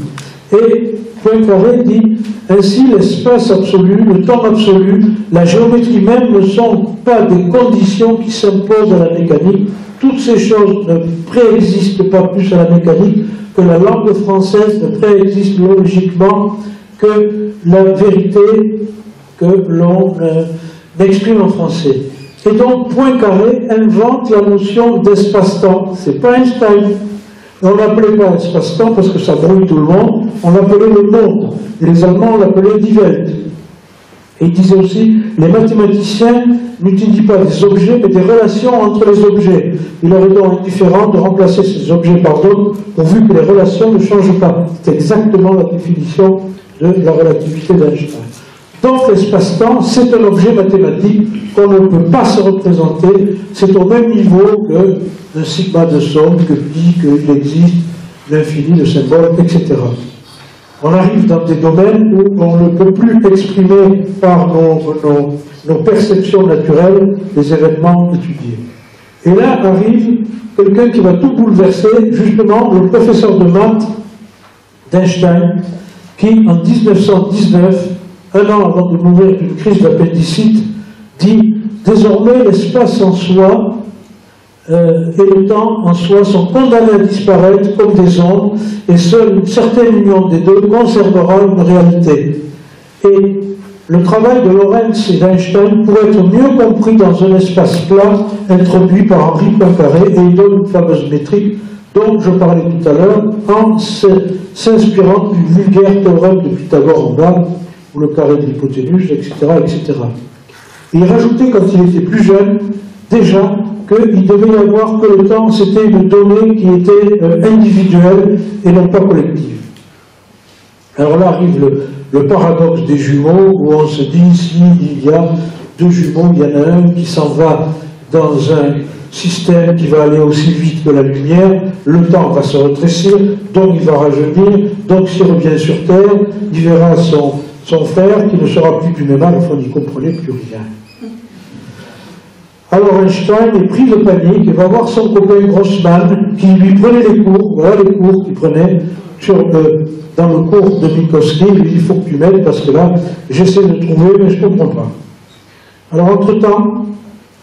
C: Et Poincaré dit « Ainsi, l'espace absolu, le temps absolu, la géométrie même ne sont pas des conditions qui s'imposent à la mécanique. Toutes ces choses ne préexistent pas plus à la mécanique que la langue française ne préexiste logiquement que la vérité que l'on exprime en français. » Et donc Poincaré invente la notion d'espace-temps. C'est pas Einstein. On l'appelait pas espace-temps parce que ça brouille tout le monde, on l'appelait le monde. Et les Allemands l'appelaient Die Welt. Et il disait aussi, les mathématiciens n'étudient pas des objets, mais des relations entre les objets. Il leur est donc indifférent de remplacer ces objets par d'autres, pourvu que les relations ne changent pas. C'est exactement la définition de la relativité d'Einstein. Donc l'espace-temps, c'est un objet mathématique qu'on ne peut pas se représenter. C'est au même niveau que le sigma de somme, que pi, qu'il existe l'infini, le symbole, etc. On arrive dans des domaines où on ne peut plus exprimer par nos perceptions naturelles les événements étudiés. Et là arrive quelqu'un qui va tout bouleverser, justement le professeur de maths d'Einstein, qui en 1919, un an avant de mourir d'une crise d'appendicite, dit « Désormais, l'espace en soi et le temps en soi sont condamnés à disparaître comme des ondes, et seule une certaine union des deux conservera une réalité. » Et le travail de Lorentz et d'Einstein pourrait être mieux compris dans un espace plat introduit par Henri Poincaré, et il donne une fameuse métrique dont je parlais tout à l'heure, en s'inspirant du vulgaire théorème de Pythagore en bas, ou le carré de l'hypoténuse, etc., etc. Et il rajoutait, quand il était plus jeune, déjà qu'il devait y avoir que le temps, c'était une donnée qui était individuelle et non pas collective. Alors là arrive le paradoxe des jumeaux, où on se dit, s'il y a deux jumeaux, il y en a un qui s'en va dans un système qui va aller aussi vite que la lumière, le temps va se rétrécir, donc il va rajeunir, donc s'il revient sur Terre, il verra son frère qui ne sera plus du même âge, enfin il ne comprenait plus rien. Alors Einstein est pris de panique et va voir son copain Grossman qui lui prenait les cours, voilà les cours qu'il prenait dans le cours de Minkowski. Il lui dit il faut que tu m'aides parce que là j'essaie de trouver mais je ne comprends pas. Alors entre-temps,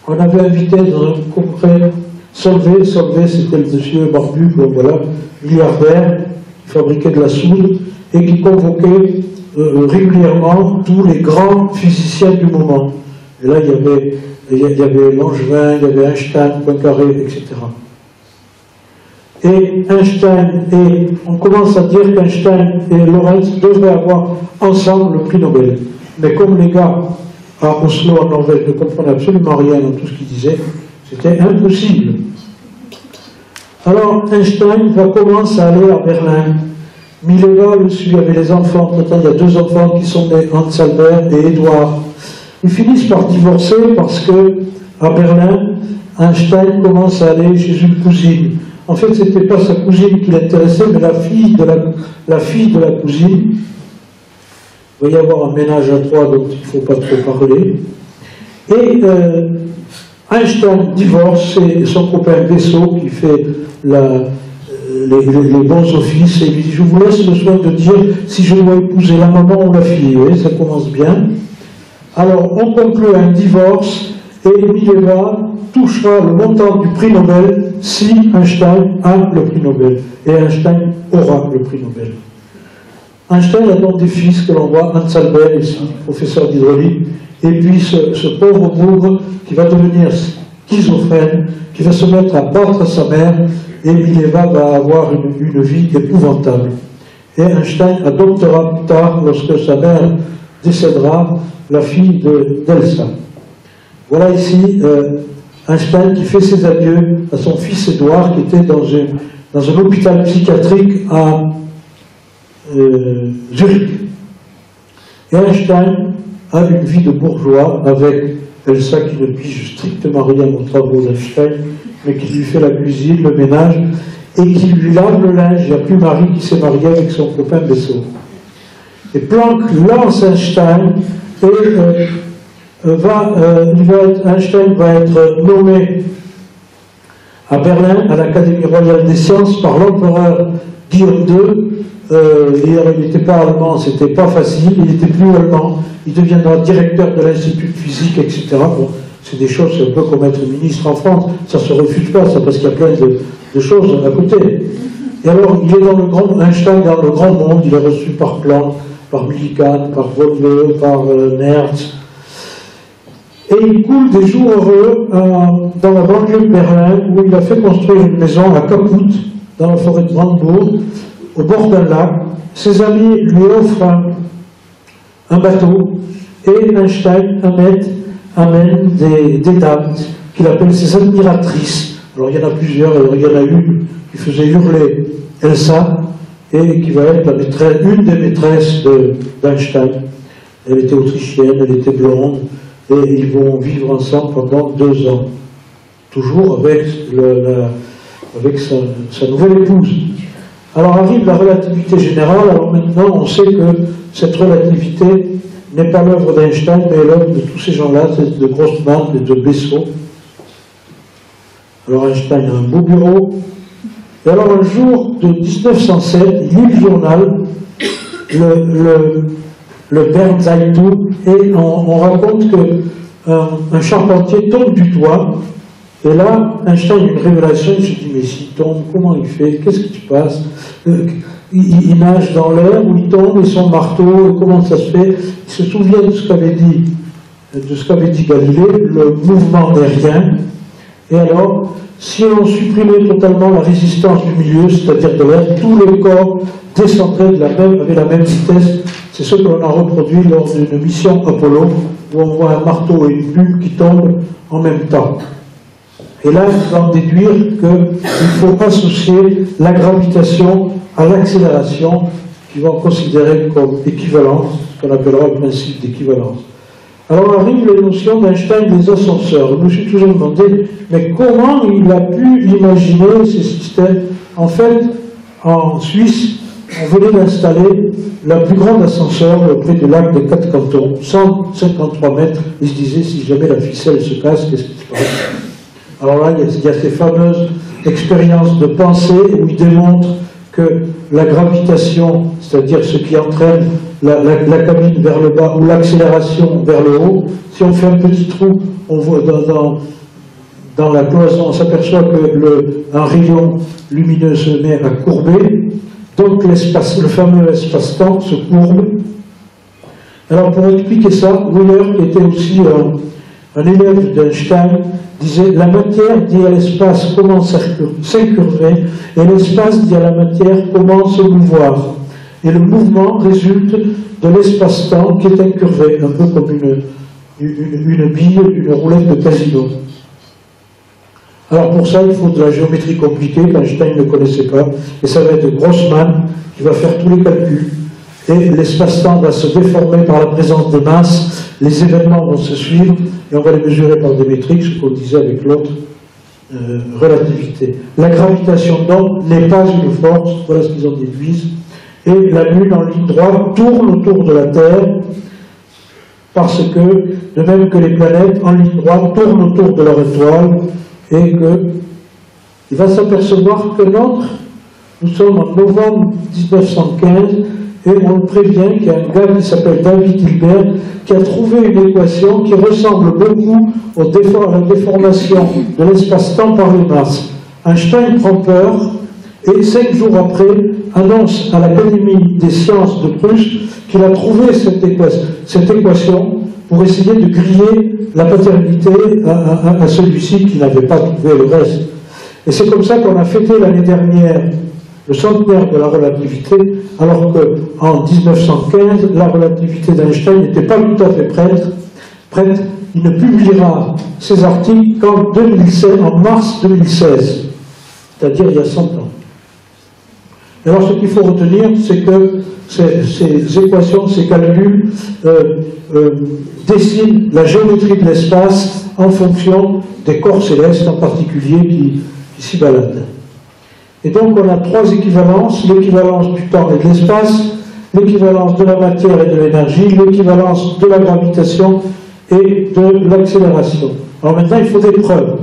C: on avait invité dans un congrès Solvay c'était le monsieur barbu, bon, voilà, milliardaire, qui fabriquait de la soude et qui convoquait régulièrement tous les grands physiciens du moment. Et là il y avait Langevin, il y avait Einstein, Poincaré, etc. Et Einstein, et on commence à dire qu'Einstein et Lorentz devraient avoir ensemble le prix Nobel. Mais comme les gars à Oslo, en Norvège, ne comprenaient absolument rien dans tout ce qu'ils disaient, c'était impossible. Alors Einstein va commencer à aller à Berlin. Mileva le suit avec les enfants. Pourtant, il y a deux enfants qui sont nés, Hans Albert et Édouard. Ils finissent par divorcer parce que, à Berlin, Einstein commence à aller chez une cousine. En fait, ce n'était pas sa cousine qui l'intéressait, mais la fille de la cousine. Il va y avoir un ménage à trois, donc il ne faut pas trop parler. Et Einstein divorce, et son copain Bessot, qui fait les bons offices, et lui dit « Je vous laisse le soin de dire si je dois épouser la maman ou la fille. » Vous voyez, ça commence bien. Alors, on conclut un divorce, et Mileva touchera le montant du prix Nobel si Einstein a le prix Nobel. Et Einstein aura le prix Nobel. Einstein a donc des fils que l'on voit, Hans Albert ici, professeur d'hydraulique, et puis ce pauvre bougre qui va devenir schizophrène, qui va se mettre à battre sa mère, et Mileva va avoir une vie épouvantable. et Einstein adoptera plus tard, lorsque sa mère décédera, la fille d'Elsa. Voilà ici Einstein qui fait ses adieux à son fils Édouard, qui était dans un hôpital psychiatrique à Zurich. Et Einstein a une vie de bourgeois avec Elsa qui ne pige strictement rien aux travaux d'Einstein, mais qui lui fait la cuisine, le ménage, et qui lui lave le linge. Il n'y a plus Marie qui s'est mariée avec son copain Bessot. Et Planck lance Einstein, et Einstein va être nommé à Berlin, à l'Académie royale des sciences, par l'empereur Guillaume II. Il n'était pas allemand, c'était pas facile, il n'était plus allemand, il deviendra directeur de l'Institut de physique, etc. Bon, c'est des choses, c'est un peu comme être ministre en France, ça se refuse pas, ça, parce qu'il y a plein de choses à côté. Et alors, il est Einstein dans le grand monde, il est reçu par Planck, par Millikan, par Volve, par Merz. Et il coule des jours heureux dans la banlieue de Berlin, où il a fait construire une maison à Kaput, dans la forêt de Brandebourg, au bord d'un lac. Ses amis lui offrent un bateau, et Einstein amène des dames qu'il appelle ses admiratrices. Alors il y en a plusieurs, alors il y en a une qui faisait hurler Elsa, et qui va être une des maîtresses d'Einstein. Elle était autrichienne, elle était blonde, et ils vont vivre ensemble pendant 2 ans, toujours avec sa nouvelle épouse. Alors arrive la relativité générale. Alors maintenant on sait que cette relativité n'est pas l'œuvre d'Einstein, mais l'œuvre de tous ces gens-là, de Grossman et de Bessot. Alors Einstein a un beau bureau. Et alors un jour de 1907, il lit le journal, le Bern Zeitung, et on raconte qu'un charpentier tombe du toit. Et là, Einstein a une révélation, il se dit, mais s'il tombe, comment il fait? Qu'est-ce qui se passe? Il nage dans l'air, ou il tombe, et son marteau, et comment ça se fait? Il se souvient de ce qu'avait dit Galilée, le mouvement aérien. Et alors, si on supprimait totalement la résistance du milieu, c'est-à-dire de l'air, tous les corps descendraient avec la même vitesse. C'est ce que l'on a reproduit lors d'une mission Apollo, où on voit un marteau et une plume qui tombent en même temps. Et là, il va en déduire qu'il faut associer la gravitation à l'accélération, qui va considérer comme équivalence, ce qu'on appellera le principe d'équivalence. Alors arrivent les notions d'Einstein des ascenseurs. Je me suis toujours demandé, mais comment il a pu imaginer ces systèmes? En fait, en Suisse, on venait d'installer la plus grande ascenseur près du lac des 4 cantons, 153 mètres. Il se disait, si jamais la ficelle se casse, qu'est-ce qui se passe? Alors là, il y a ces fameuses expériences de pensée où il démontre que la gravitation, c'est-à-dire ce qui entraîne la cabine vers le bas ou l'accélération vers le haut, si on fait un petit trou, on voit dans la cloison, on s'aperçoit que un rayon lumineux se met à courber, donc le fameux espace-temps se courbe. Alors pour expliquer ça, Wheeler, qui était aussi un élève d'Einstein, disait la matière dit à l'espace comment s'incurver, et l'espace dit à la matière comment se mouvoir. Et le mouvement résulte de l'espace-temps qui est incurvé, un peu comme une bille, une roulette de casino. Alors pour ça, il faut de la géométrie compliquée qu'Einstein ne connaissait pas, et ça va être Grossman qui va faire tous les calculs. Et l'espace-temps va se déformer par la présence de masse, les événements vont se suivre, et on va les mesurer par des métriques, ce qu'on disait avec l'autre relativité. La gravitation, donc, n'est pas une force, voilà ce qu'ils en déduisent, et la Lune, en ligne droite, tourne autour de la Terre, parce que, de même que les planètes, en ligne droite, tournent autour de leur étoile, et qu'il va s'apercevoir que nous sommes en novembre 1915, et on le prévient qu'il y a un gars qui s'appelle David Hilbert qui a trouvé une équation qui ressemble beaucoup à la déformation de l'espace-temps par les masses. Einstein prend peur et 5 jours après annonce à l'Académie des sciences de Prusse qu'il a trouvé cette équation pour essayer de griller la paternité à celui-ci qui n'avait pas trouvé le reste. Et c'est comme ça qu'on a fêté l'année dernière le centenaire de la relativité, alors qu'en 1915, la relativité d'Einstein n'était pas tout à fait prête. Il ne publiera ses articles qu'en 2016, en mars 2016, c'est-à-dire il y a 100 ans. Alors ce qu'il faut retenir, c'est que ces équations, ces calculs dessinent la géométrie de l'espace en fonction des corps célestes en particulier qui s'y baladent. Et donc on a trois équivalences, l'équivalence du temps et de l'espace, l'équivalence de la matière et de l'énergie, l'équivalence de la gravitation et de l'accélération. Alors maintenant il faut des preuves.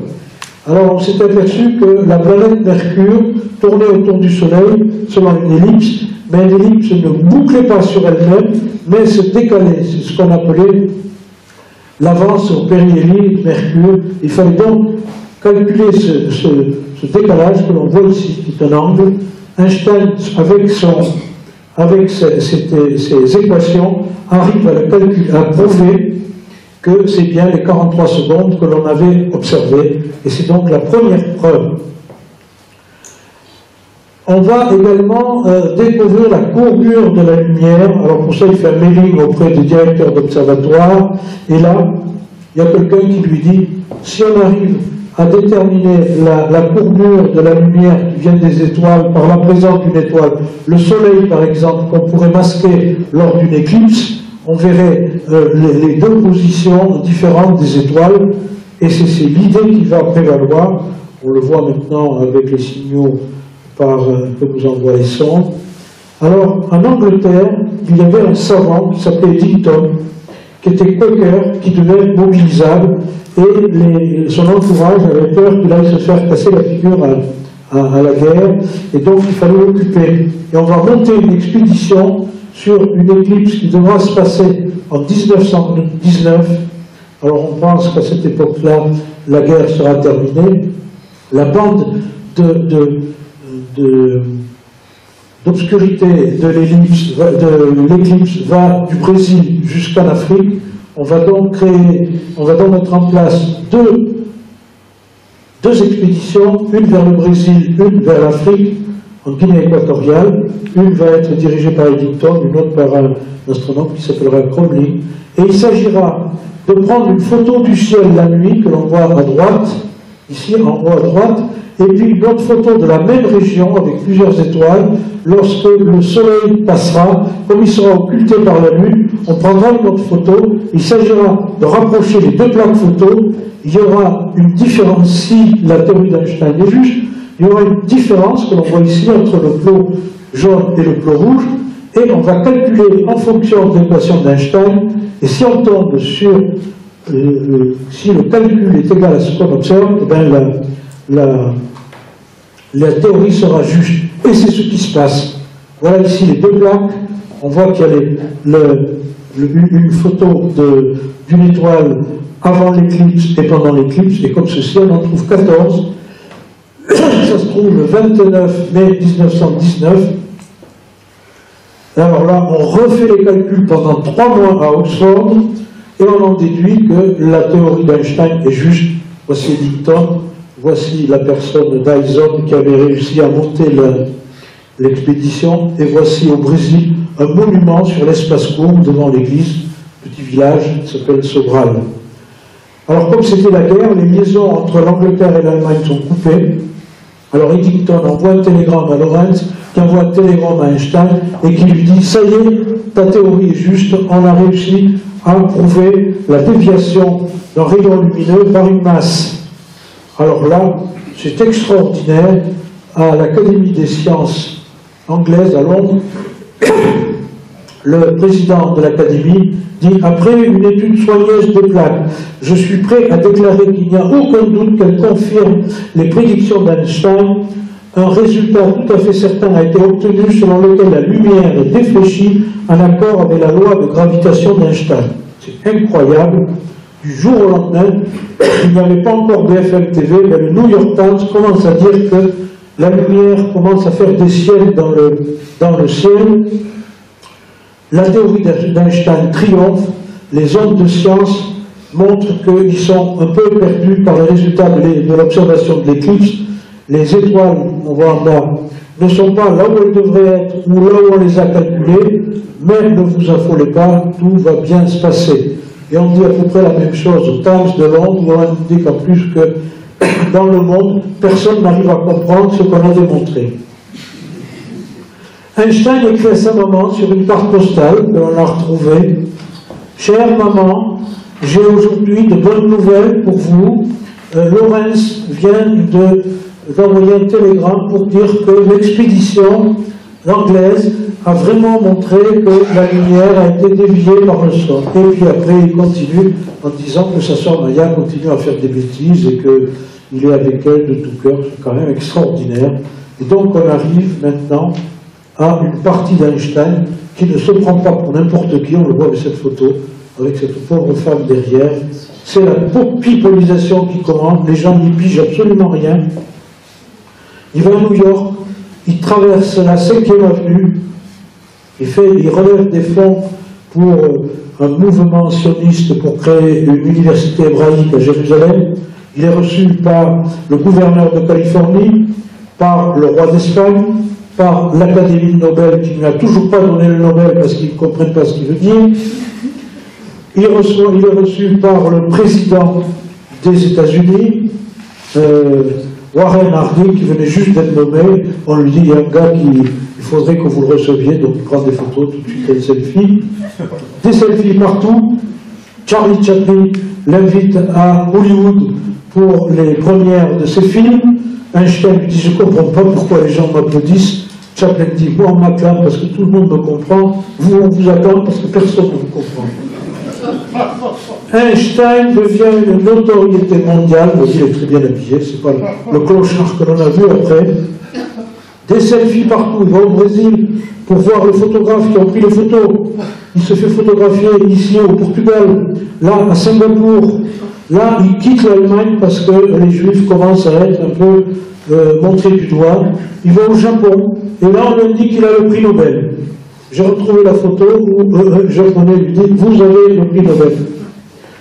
C: Alors on s'est aperçu que la planète Mercure tournait autour du Soleil selon une ellipse, mais l'ellipse ne bouclait pas sur elle-même, mais se décalait. C'est ce qu'on appelait l'avance au périhélie de Mercure. Il fallait donc calculer ce décalage que l'on voit ici, qui est un angle. Einstein, avec ses équations, arrive à prouver que c'est bien les 43 secondes que l'on avait observées, et c'est donc la première preuve. On va également découvrir la courbure de la lumière. Alors pour ça, il fait un mailing auprès des directeurs d'observatoire, et là, il y a quelqu'un qui lui dit, si on arrive à déterminer la courbure de la lumière qui vient des étoiles par la présence d'une étoile, le Soleil par exemple, qu'on pourrait masquer lors d'une éclipse, on verrait les deux positions différentes des étoiles, et c'est l'idée qui va prévaloir. On le voit maintenant avec les signaux que nous envoie les sondes. Alors, en Angleterre, il y avait un savant qui s'appelait Eddington, qui était Quaker, qui devait être mobilisable, et son entourage avait peur qu'il aille se faire casser la figure à la guerre, et donc il fallait l'occuper. Et on va monter une expédition sur une éclipse qui devra se passer en 1919. Alors on pense qu'à cette époque-là, la guerre sera terminée. La bande d'obscurité de l'éclipse va du Brésil jusqu'en Afrique. On va donc mettre en place deux expéditions, une vers le Brésil, une vers l'Afrique, en Guinée équatoriale. Une va être dirigée par Eddington, une autre par un astronome qui s'appellera Crowley. Et il s'agira de prendre une photo du ciel la nuit, que l'on voit à droite, ici en haut à droite, et puis une autre photo de la même région avec plusieurs étoiles. Lorsque le Soleil passera, comme il sera occulté par la Lune, on prendra une autre photo. Il s'agira de rapprocher les deux plaques photos. Il y aura une différence, si la théorie d'Einstein est juste, il y aura une différence que l'on voit ici entre le plot jaune et le plot rouge, et on va calculer en fonction de l'équation d'Einstein, et si on tombe sur si le calcul est égal à ce qu'on observe, eh bien la théorie sera juste. Et c'est ce qui se passe. Voilà ici les deux plaques. On voit qu'il y a une photo d'une étoile avant l'éclipse et pendant l'éclipse, et comme ceci, on en trouve 14. Ça se trouve le 29 mai 1919. Alors là, on refait les calculs pendant 3 mois à Oxford, et on en déduit que la théorie d'Einstein est juste. Voici Eddington, voici la personne Dyson qui avait réussi à monter l'expédition, et voici au Brésil un monument sur l'espace courbe devant l'église, petit village qui s'appelle Sobral. Alors comme c'était la guerre, les liaisons entre l'Angleterre et l'Allemagne sont coupées. Alors Eddington envoie un télégramme à Lorentz, qui envoie un télégramme à Einstein, et qui lui dit « Ça y est, ta théorie est juste, on a réussi à prouver la déviation d'un rayon lumineux par une masse. » Alors là, c'est extraordinaire. À l'Académie des sciences anglaise à Londres, le président de l'Académie dit « Après une étude soigneuse des plaques, je suis prêt à déclarer qu'il n'y a aucun doute qu'elle confirme les prédictions d'Einstein. Un résultat tout à fait certain a été obtenu selon lequel la lumière est défléchie en accord avec la loi de gravitation d'Einstein. » C'est incroyable. Du jour au lendemain, il n'y avait pas encore BFM TV, mais le New York Times commence à dire que la lumière commence à faire des ciels dans le ciel. La théorie d'Einstein triomphe. Les hommes de science montrent qu'ils sont un peu perdus par les résultats de l'observation de l'éclipse. Les étoiles, on voit en bas, ne sont pas là où elles devraient être ou là où on les a calculées, mais ne vous affolez pas, tout va bien se passer. Et on dit à peu près la même chose au Times de Londres, où on indique en plus que dans le monde, personne n'arrive à comprendre ce qu'on a démontré. Einstein écrit à sa maman sur une carte postale que l'on a retrouvée. « Chère maman, j'ai aujourd'hui de bonnes nouvelles pour vous. Lawrence vient d'envoyer un télégramme pour dire que l'expédition anglaise a vraiment montré que la lumière a été déviée par le sol. » Et puis après, il continue en disant que sa sœur Maya continue à faire des bêtises et qu'il est avec elle de tout cœur. C'est quand même extraordinaire. Et donc on arrive maintenant à une partie d'Einstein qui ne se prend pas pour n'importe qui, on le voit avec cette photo, avec cette pauvre femme derrière. C'est la pipolisation qui commande, les gens n'y pigent absolument rien. Il va à New York, il traverse la 5e avenue, il relève des fonds pour un mouvement sioniste pour créer une université hébraïque à Jérusalem. Il est reçu par le gouverneur de Californie, par le roi d'Espagne, par l'Académie Nobel qui ne lui a toujours pas donné le Nobel parce qu'ils ne comprennent pas ce qu'il veut dire. Il est reçu par le président des États-Unis, Warren Harding, qui venait juste d'être nommé. On lui dit, il y a un gars il faudrait que vous le receviez, donc il prend des photos, tout de suite des selfies. Des selfies partout. Charlie Chaplin l'invite à Hollywood pour les premières de ses films. Einstein lui dit, je ne comprends pas pourquoi les gens m'applaudissent. Chaplin dit, moi on m'acclame parce que tout le monde me comprend, vous on vous acclame parce que personne ne vous comprend. Einstein devient une notoriété mondiale, il est très bien habillé, c'est pas le clochard que l'on a vu après. Des selfies partout, il va au Brésil pour voir les photographes qui ont pris les photos. Il se fait photographier ici au Portugal, là à Singapour. Là, il quitte l'Allemagne parce que les Juifs commencent à être un peu montrés du doigt. Il va au Japon, et là on lui dit qu'il a le prix Nobel. J'ai retrouvé la photo où un japonais lui dit « Vous avez le prix Nobel ».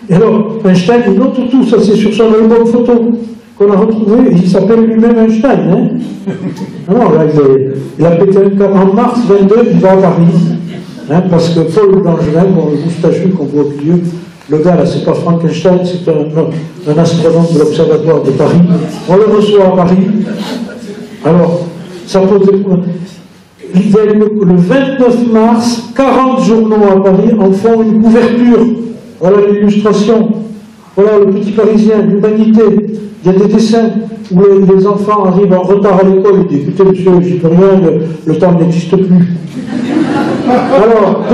C: Et alors, Einstein, il note tout, ça c'est sur son album photo qu'on a retrouvé, il s'appelle lui-même Einstein. Hein. Alors là, il a pété un câble. En mars 22, il va à Paris, hein, parce que Paul Langevin, le moustachu qu'on voit au milieu, le gars là, c'est pas Frankenstein, c'est un astronome de l'Observatoire de Paris. On le reçoit à Paris. Alors, ça pose des problèmes. Le 29 mars, 40 journaux à Paris en font une couverture. Voilà l'illustration. Voilà le Petit Parisien, l'Humanité. Il y a des dessins où les enfants arrivent en retard à l'école et disent « Écoutez, monsieur, j'y peux rien, le temps n'existe plus. » Alors,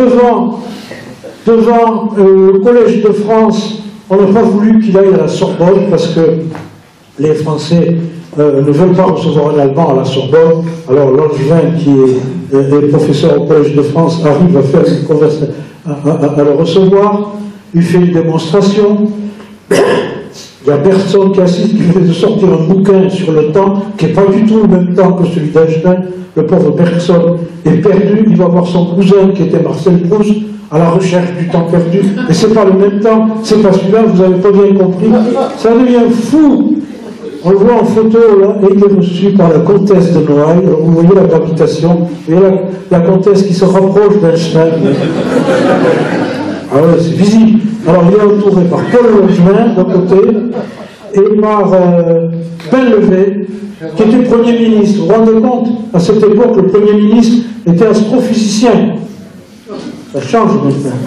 C: devant le Collège de France, on n'a pas voulu qu'il aille à la Sorbonne parce que les Français ne veulent pas recevoir un Allemand à la Sorbonne. Alors Langevin, qui est professeur au Collège de France, arrive à faire une conversation, à le recevoir. Il fait une démonstration. Il y a personne qui assiste, qui vient de sortir un bouquin sur le temps, qui n'est pas du tout le même temps que celui d'Einstein. Le pauvre personne est perdu. Il va voir son cousin, qui était Marcel Proust, à la recherche du temps perdu. Mais c'est pas le même temps, c'est pas celui-là, vous n'avez pas bien compris. Ça devient fou. On le voit en photo, là, et il est reçu par la comtesse de Noailles. Vous voyez la gravitation, vous voyez la comtesse qui se rapproche d'Einstein. Ah ouais, c'est visible. Alors il est entouré par Paul Langevin d'un côté, et par Painlevé, qui était Premier ministre. Vous vous rendez compte, à cette époque, le Premier ministre était astrophysicien. Ça change maintenant.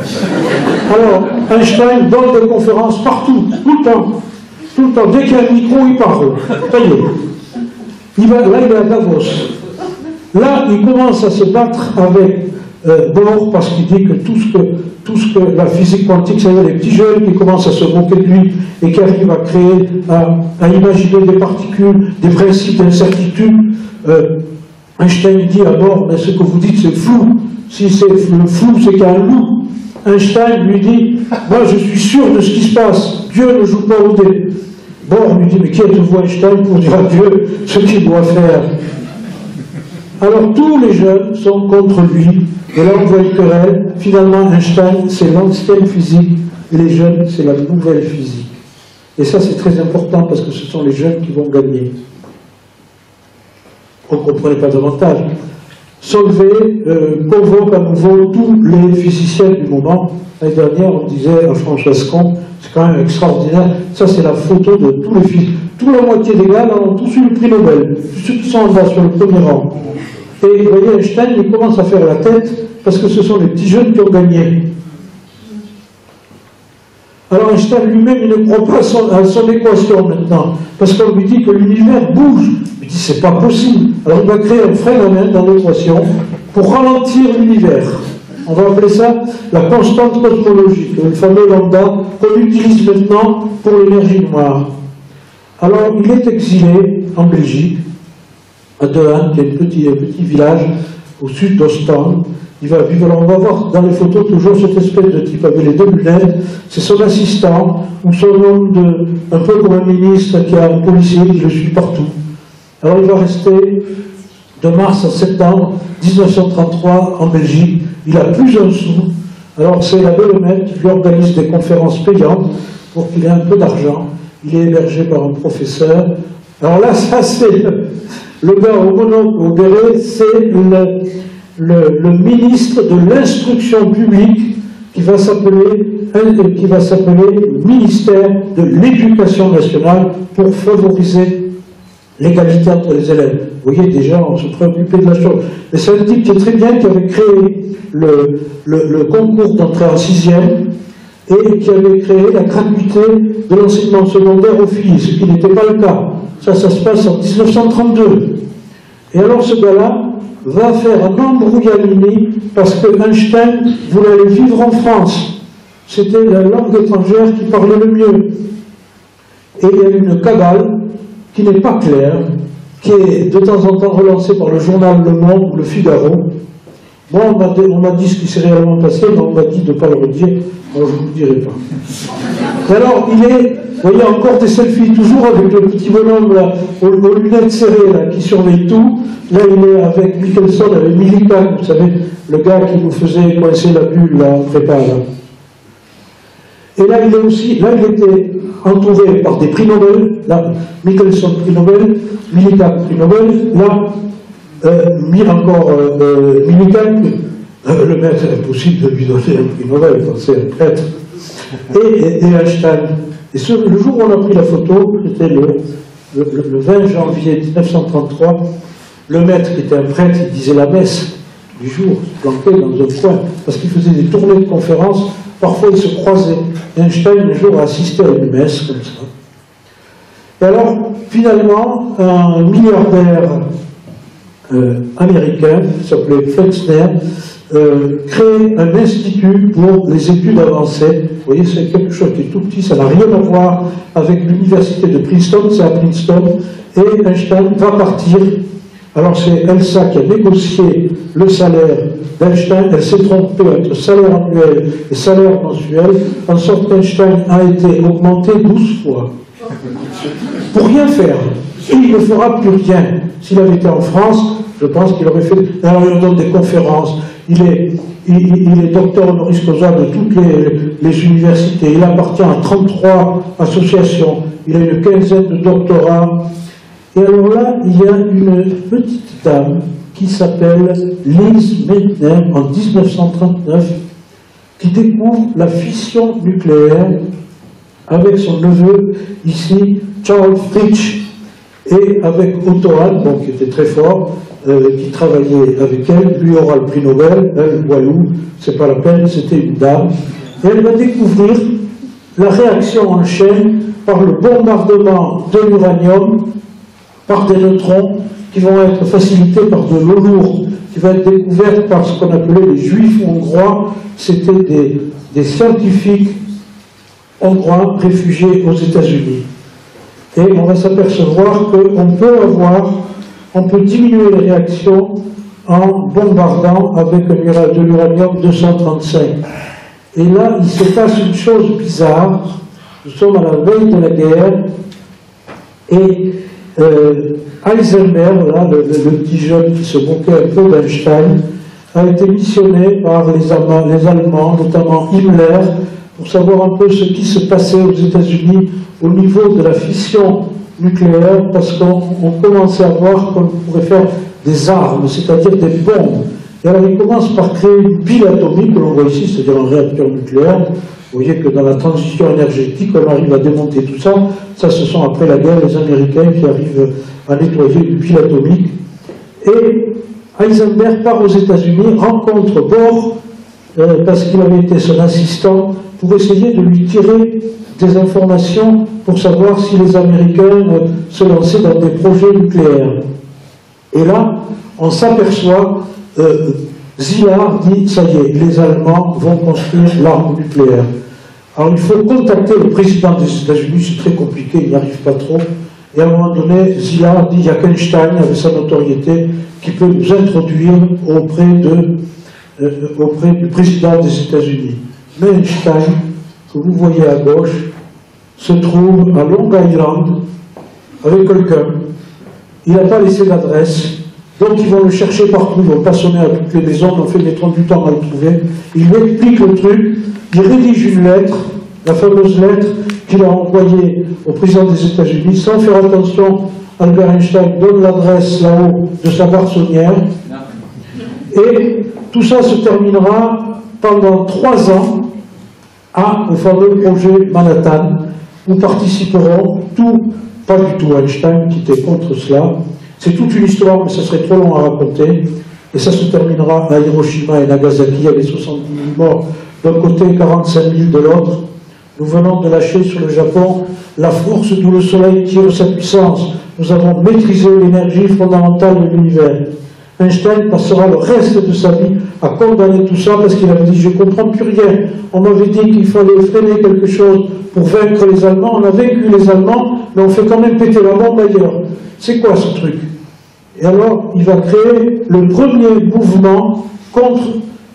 C: Alors, Einstein donne des conférences partout, tout le temps. Tout le temps. Dès qu'il y a un micro, il parle. Ça y est. Là, il est à Davos. Là, il commence à se battre avec Bohr parce qu'il dit que tout ce que la physique quantique, c'est-à-dire les petits jeunes qui commencent à se moquer de lui et qui arrivent à créer, à imaginer des particules, des principes d'incertitude. Einstein dit à Bohr, mais ce que vous dites, c'est flou. Si c'est le flou, c'est qu'il y a un loup. Einstein lui dit, moi je suis sûr de ce qui se passe, Dieu ne joue pas au dé. Bohr lui dit, mais qui êtes-vous Einstein pour dire à Dieu ce qu'il doit faire? Alors tous les jeunes sont contre lui, et là on voit une querelle. Finalement Einstein c'est l'ancienne physique, et les jeunes c'est la nouvelle physique. Et ça c'est très important parce que ce sont les jeunes qui vont gagner. on ne comprenait pas davantage. Solvay convoque à nouveau tous les physiciens du moment. L'année dernière, on disait à François Scon, c'est quand même extraordinaire, ça c'est la photo de tous les physiciens. Toute la moitié des gars ont tous eu le prix Nobel, ceux qui sont en bas sur le premier rang. Et vous voyez, Einstein, il commence à faire la tête parce que ce sont les petits jeunes qui ont gagné. Alors Einstein lui-même, il ne croit pas à son équation maintenant, parce qu'on lui dit que l'univers bouge. Il dit, c'est pas possible. Alors il va créer un phénomène dans l'équation pour ralentir l'univers. On va appeler ça la constante cosmologique, le fameux lambda qu'on utilise maintenant pour l'énergie noire. Alors il est exilé en Belgique, à Dehaene, qui est un petit village au sud d'Ostende. Il va vivre, alors on va voir dans les photos toujours cette espèce de type avec les deux lunettes, c'est son assistant, ou son homme un peu comme un ministre qui a un policier qui le suit partout. Alors il va rester de mars à septembre 1933 en Belgique, il n'a plus un sou, alors c'est la Bellemette qui lui organise des conférences payantes pour qu'il ait un peu d'argent, il est hébergé par un professeur. Alors là, ça c'est le gars au monocle, au béret, c'est le ministre de l'instruction publique qui va s'appeler le ministère de l'éducation nationale pour favoriser l'égalité entre les élèves. Vous voyez, déjà, on se préoccupait de la chose. Mais c'est un type qui est très bien, qui avait créé le concours d'entrée en 6e et qui avait créé la gratuité de l'enseignement secondaire aux filles, ce qui n'était pas le cas. Ça se passe en 1932. Et alors, ce gars-là va faire un embrouillamini parce que Einstein voulait aller vivre en France. C'était la langue étrangère qui parlait le mieux. Et il y a une cabale qui n'est pas claire, qui est de temps en temps relancée par le journal Le Monde ou Le Figaro. Moi, on m'a dit ce qui s'est réellement passé, mais on m'a dit de ne pas le redire, alors je ne vous le dirai pas. Et alors, vous voyez encore des selfies, toujours avec le petit bonhomme là, aux lunettes serrées, là, qui surveille tout. Là, il est avec Michelson, avec Millikan, vous savez, le gars qui nous faisait coincer la bulle, là, en prépa, là. Et là, il était entouré par des prix Nobel, là, Michelson, prix Nobel, Millikan, prix Nobel, là, Millikan, le maître, c'est impossible de lui donner un prix Nobel, c'est un prêtre, et Einstein. Et le jour où on a pris la photo, c'était le 20 janvier 1933, le maître, qui était un prêtre, il disait la messe du jour, planqué dans un coin, parce qu'il faisait des tournées de conférences, parfois ils se croisaient. Einstein, un jour, a assisté à une messe, comme ça. Et alors, finalement, un milliardaire américain, qui s'appelait Flexner, crée un institut pour les études avancées. Vous voyez, c'est quelque chose qui est tout petit, ça n'a rien à voir avec l'université de Princeton, c'est à Princeton, et Einstein va partir. Alors c'est Elsa qui a négocié le salaire d'Einstein, elle s'est trompée entre salaire annuel et salaire mensuel, en sorte qu'Einstein a été augmenté 12 fois. Pour rien faire. Et il ne fera plus rien. S'il avait été en France, je pense qu'il aurait fait... Alors il donne des conférences, il est docteur honoris causa de toutes les universités, il appartient à 33 associations, il a une quinzaine de doctorats. Et alors là, il y a une petite dame qui s'appelle Lise Meitner, en 1939, qui découvre la fission nucléaire avec son neveu, ici, Charles Fritzsche, et avec Otto Hahn, bon, qui était très fort, qui travaillait avec elle, lui aura le prix Nobel, elle, Walou, c'est pas la peine, c'était une dame, et elle va découvrir la réaction en chaîne par le bombardement de l'uranium par des neutrons qui vont être facilités par de l'eau lourde, qui va être découverte par ce qu'on appelait les juifs hongrois. C'était des scientifiques hongrois réfugiés aux États-Unis. Et on va s'apercevoir qu'on peut diminuer les réactions en bombardant avec de l'uranium 235. Et là, il se passe une chose bizarre. Nous sommes à la veille de la guerre, et Heisenberg, là, le petit jeune qui se moquait un peu d'Einstein, a été missionné par les Allemands, notamment Himmler, pour savoir un peu ce qui se passait aux États-Unis au niveau de la fission nucléaire parce qu'on commençait à voir qu'on pourrait faire des armes, c'est-à-dire des bombes. Et alors il commence par créer une pile atomique que l'on voit ici, c'est-à-dire un réacteur nucléaire. Vous voyez que dans la transition énergétique, on arrive à démonter tout ça. Ça, ce sont après la guerre les Américains qui arrivent à nettoyer une pile atomique. Et Heisenberg part aux États-Unis, rencontre Bohr, parce qu'il avait été son assistant, pour essayer de lui tirer des informations pour savoir si les Américains se lançaient dans des projets nucléaires. Et là, on s'aperçoit, Szilard dit, ça y est, les Allemands vont construire l'arme nucléaire. Alors il faut contacter le président des États-Unis, c'est très compliqué, il n'y arrive pas trop. Et à un moment donné, Szilard dit, il y a qu'Einstein, avec sa notoriété, qui peut nous introduire auprès du président des États-Unis. Mais Einstein, que vous voyez à gauche, se trouve à Long Island avec quelqu'un. Il n'a pas laissé d'adresse, donc ils vont le chercher partout, ils vont pas sonner à toutes les maisons, on fait mettre du temps à le trouver. Il lui explique le truc, il rédige une lettre, la fameuse lettre qu'il a envoyée au président des États-Unis, sans faire attention. Albert Einstein donne l'adresse là-haut de sa garçonnière, et tout ça se terminera pendant 3 ans au fameux projet Manhattan, où participeront pas du tout Einstein qui était contre cela. C'est toute une histoire, mais ça serait trop long à raconter. Et ça se terminera à Hiroshima et Nagasaki. Il y avait 70 000 morts d'un côté et 45 000 de l'autre. Nous venons de lâcher sur le Japon la force d'où le soleil tire sa puissance. Nous avons maîtrisé l'énergie fondamentale de l'univers. Einstein passera le reste de sa vie à condamner tout ça parce qu'il avait dit « je ne comprends plus rien. On m'avait dit qu'il fallait freiner quelque chose pour vaincre les Allemands. On a vaincu les Allemands, mais on fait quand même péter la bombe ailleurs. C'est quoi ce truc ?» Et alors, il va créer le premier mouvement contre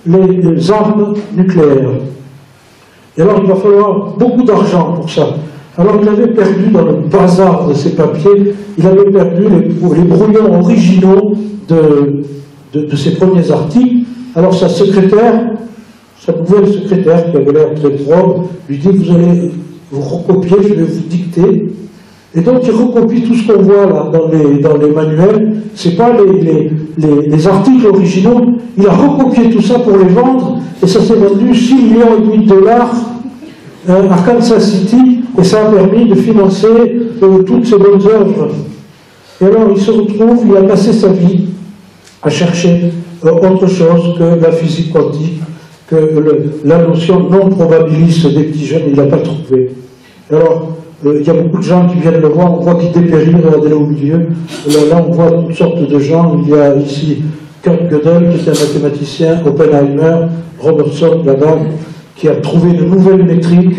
C: les armes nucléaires. Et alors, il va falloir beaucoup d'argent pour ça. Alors, il avait perdu dans le bazar de ses papiers, il avait perdu les brouillons originaux de ses premiers articles. Alors, sa secrétaire, sa nouvelle secrétaire, qui avait l'air très probe, lui dit « vous allez vous recopier, je vais vous dicter ». Et donc, il recopie tout ce qu'on voit là dans les manuels. Ce n'est pas les articles originaux. Il a recopié tout ça pour les vendre, et ça s'est vendu 6,5 millions de dollars à Kansas City, et ça a permis de financer toutes ces bonnes œuvres. Et alors, il se retrouve, il a passé sa vie à chercher autre chose que la physique quantique, que la notion non probabiliste des petits jeunes, il n'a pas trouvé. Alors, il y a beaucoup de gens qui viennent le voir, on voit qu'il dépérit, regardez-le au milieu. Là, on voit toutes sortes de gens. Il y a ici Kurt Gödel, qui est un mathématicien, Oppenheimer, Robertson, là-bas, qui a trouvé de nouvelles métriques.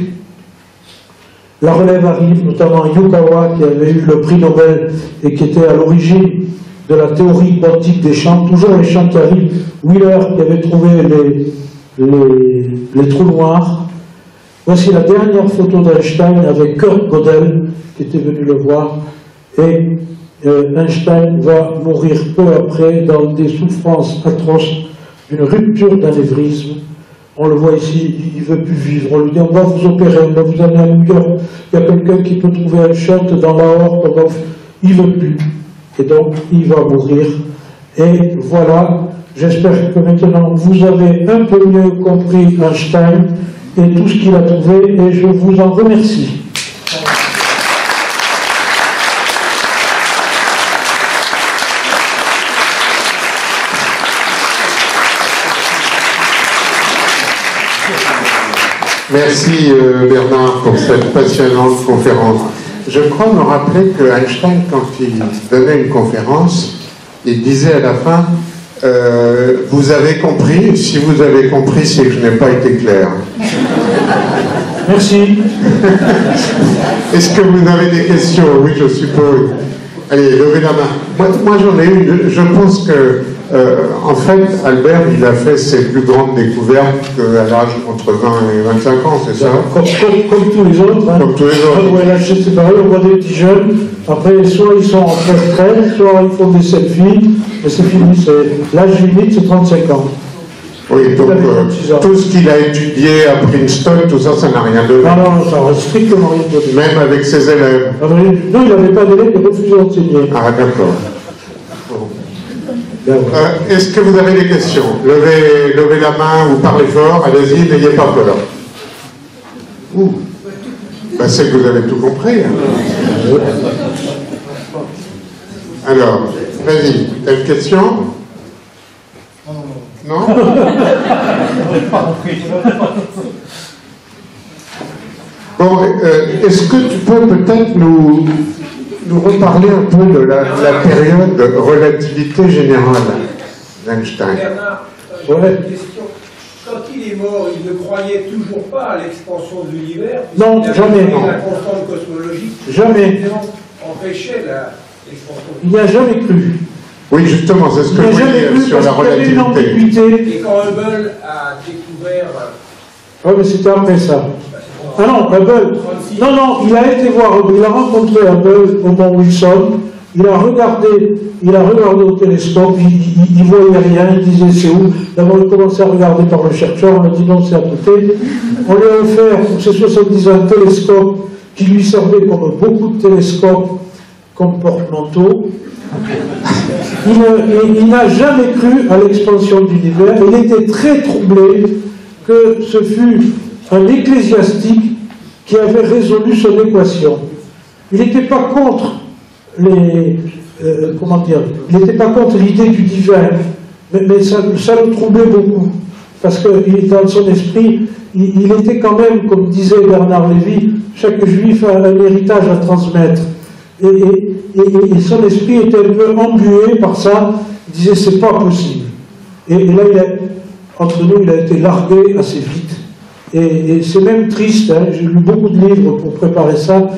C: La relève arrive, notamment Yukawa, qui avait eu le prix Nobel et qui était à l'origine de la théorie quantique des champs, toujours les champs qui arrivent. Wheeler, qui avait trouvé les trous noirs. Voici la dernière photo d'Einstein avec Kurt Gödel, qui était venu le voir. Et Einstein va mourir peu après dans des souffrances atroces, d'une rupture d'anévrisme. On le voit ici, il ne veut plus vivre. On lui dit, on va vous opérer, on va vous amener à New York. Il y a quelqu'un qui peut trouver un shot dans l'aorte. Il ne veut plus. Et donc, il va mourir. Et voilà, j'espère que maintenant, vous avez un peu mieux compris Einstein et tout ce qu'il a trouvé, et je vous en remercie.
A: Merci Bernard pour cette passionnante conférence. Je crois me rappeler que Einstein, quand il donnait une conférence, il disait à la fin vous avez compris, si vous avez compris, c'est que je n'ai pas été clair.
C: Merci.
A: Est-ce que vous avez des questions? Oui, je suppose. Allez, levez la main. Moi j'en ai une. Je pense que, en fait, Albert, il a fait ses plus grandes découvertes à l'âge entre 20 et 25 ans, c'est ça?
C: Comme tous les autres. Hein.
A: Comme tous les autres.
C: Ouais, là, c'est pareil, on voit des petits jeunes. Après, soit ils sont en retraite, soit ils font des selfies. Et c'est fini. L'âge limite, c'est 35 ans.
A: Oui, donc tout ce qu'il a étudié à Princeton, tout ça, ça n'a rien donné.
C: Non, ça n'a strictement rien donné.
A: Même avec ses élèves.
C: Non, il n'avait pas d'élèves, il refusait d'enseigner.
A: Ah, d'accord. Est-ce que vous avez des questions? Levez la main ou parlez fort, allez-y, n'ayez pas peur. Ben, c'est que vous avez tout compris. Hein. Alors, vas-y, t'as une question? Non? Bon, est-ce que tu peux peut-être nous reparler un peu de la période de relativité générale d'Einstein?
D: Bernard, j'ai une question. Quand il est mort, il ne croyait toujours pas à l'expansion de l'univers?
C: Non, jamais.
D: Non. La constante cosmologique
C: jamais
D: empêchait l'expansion.
C: Il n'y a jamais cru.
A: Oui, justement, c'est ce que je voulais dire sur la relativité.
D: Et quand Hubble a découvert...
C: Oui, mais c'était après ça. Ah non, Hubble. Non, il a été voir Hubble, il a rencontré Hubble au Mont Wilson, il a regardé au télescope, il voyait rien, il disait c'est où. D'abord il commençait à regarder par le chercheur, on a dit non, c'est à côté. On lui a offert pour ses 70 ans un télescope qui lui servait comme beaucoup de télescopes comportementaux. Il n'a jamais cru à l'expansion de l'univers. Il était très troublé que ce fût un ecclésiastique qui avait résolu son équation. Il n'était pas contre il n'était pas contre l'idée du divin, mais ça le troublait beaucoup, parce que dans son esprit, il était quand même, comme disait Bernard Lévy, chaque juif a un héritage à transmettre. Et son esprit était un peu embué par ça, il disait c'est pas possible. Et là, entre nous, il a été largué assez vite. Et c'est même triste, hein, j'ai lu beaucoup de livres pour préparer ça,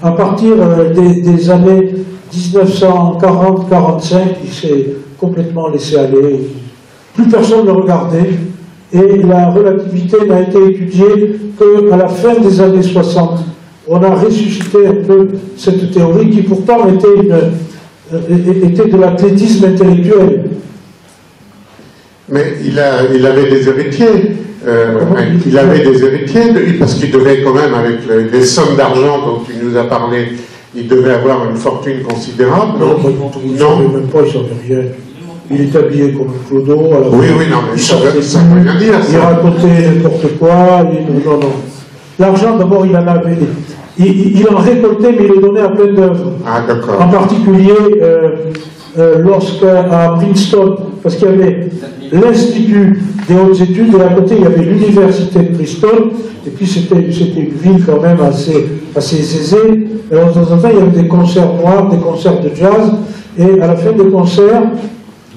C: à partir des années 1940-45, il s'est complètement laissé aller, plus personne ne le regardait, et la relativité n'a été étudiée qu'à la fin des années 60. On a ressuscité un peu cette théorie qui pourtant était de l'athlétisme intellectuel.
A: Mais il avait des héritiers. Il avait des héritiers, parce qu'il devait quand même, avec les sommes d'argent dont tu nous as parlé, il devait avoir une fortune considérable.
C: Non, même pas, il savait rien. Il est habillé comme un clodo.
A: Oui, non, mais ça veut rien dire.
C: Il racontait n'importe quoi. Non. L'argent, d'abord, il en avait. Il en récoltait, mais il le donnait à plein d'œuvres.
A: Ah, d'accord.
C: En particulier, lorsqu'à Princeton, parce qu'il y avait l'Institut des hautes études, et à côté il y avait l'Université de Princeton, et puis c'était une ville quand même assez aisée. Alors de temps en temps il y avait des concerts noirs, des concerts de jazz, et à la fin des concerts,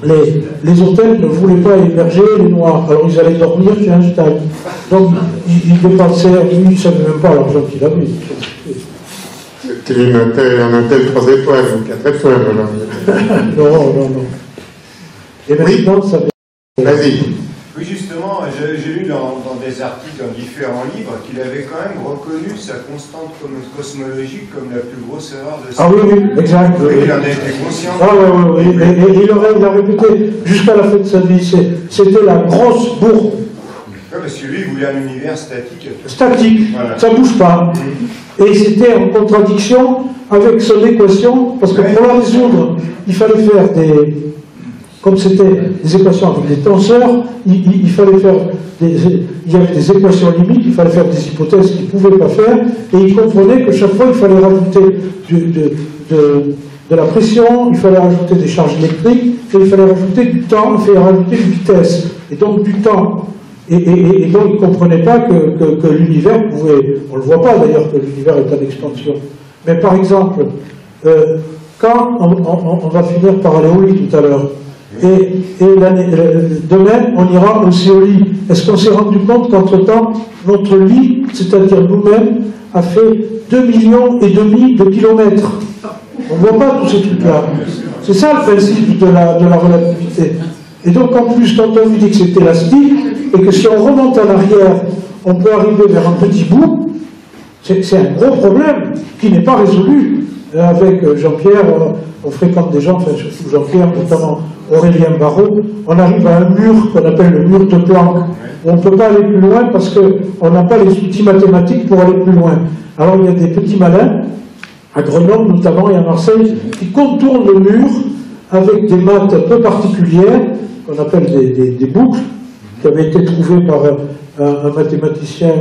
C: les hôtels ne voulaient pas héberger les noirs, alors ils allaient dormir chez Einstein. Donc ils dépensaient, lui il ne savait même pas l'argent qu'il avait.
A: C'était un hôtel 3 étoiles ou 4 étoiles, là.
C: Non. Et maintenant,
A: oui.
C: ça...
A: Vas-y.
E: Oui, justement, j'ai lu dans des articles, dans différents livres, qu'il avait quand même reconnu sa constante cosmologique comme la plus grosse erreur de sa vie.
C: Ah oui, exact.
E: Oui, il en a été conscient.
C: Ah oui. Et il a répété jusqu'à la fin de sa vie. C'était la grosse bourre.
E: Oui, parce que lui, il voulait un univers statique.
C: Statique, voilà. Ça ne bouge pas. Et c'était en contradiction avec son équation, parce que pour la résoudre, il fallait faire comme c'était des équations avec des tenseurs, il fallait faire il y avait des équations limites, il fallait faire des hypothèses qu'il ne pouvait pas faire, et il comprenait que chaque fois il fallait rajouter de la pression, il fallait rajouter des charges électriques, et il fallait rajouter du temps, il fallait rajouter une vitesse, et donc du temps. Et donc il ne comprenait pas que l'univers pouvait, on ne le voit pas d'ailleurs que l'univers est en expansion, mais par exemple, quand on va finir par aller au lit tout à l'heure, et demain on ira aussi au lit, est-ce qu'on s'est rendu compte qu'entre-temps, notre lit, c'est-à-dire nous-mêmes, a fait 2,5 millions de kilomètres? On ne voit pas tous ces trucs-là. C'est ça le principe de la relativité. Et donc en plus, quand on dit que c'est élastique, et que si on remonte en arrière, on peut arriver vers un petit bout, c'est un gros problème qui n'est pas résolu. Avec Jean-Pierre, on fréquente des gens, enfin surtout Jean-Pierre, notamment Aurélien Barraud, on arrive à un mur qu'on appelle le mur de Planck, où on ne peut pas aller plus loin parce qu'on n'a pas les outils mathématiques pour aller plus loin. Alors il y a des petits malins, à Grenoble notamment et à Marseille, qui contournent le mur avec des maths un peu particulières, qu'on appelle des boucles, qui avaient été trouvées par un mathématicien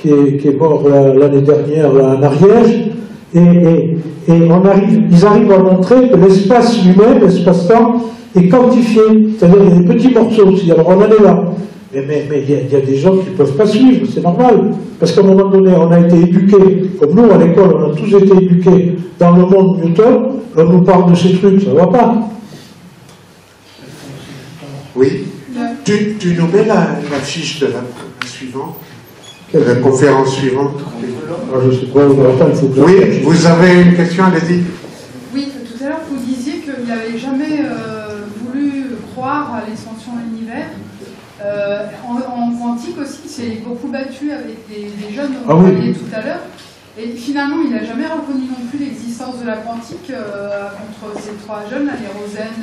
C: qui est mort l'année dernière là, en Ariège, et ils arrivent à montrer que l'espace lui-même, l'espace-temps, est quantifié, c'est-à-dire qu'il y a des petits morceaux aussi, alors on en est là. Mais il y a des gens qui ne peuvent pas suivre, c'est normal, parce qu'à un moment donné, on a été éduqués, comme nous à l'école, on a tous été éduqués dans le monde Newton, on nous parle de ces trucs, ça ne va pas.
A: Oui. Tu nous mets la fiche de la suivante, de la conférence suivante.
C: Je sais pas, il faut que...
A: Oui, vous avez une question, allez-y.
F: Oui, tout à l'heure, vous disiez qu'il n'avait jamais voulu croire à l'extension de l'univers. En quantique aussi, il s'est beaucoup battu avec des jeunes dont vous parliez tout à l'heure. Et finalement, il n'a jamais reconnu non plus l'existence de la quantique contre ces trois jeunes, les Rosen,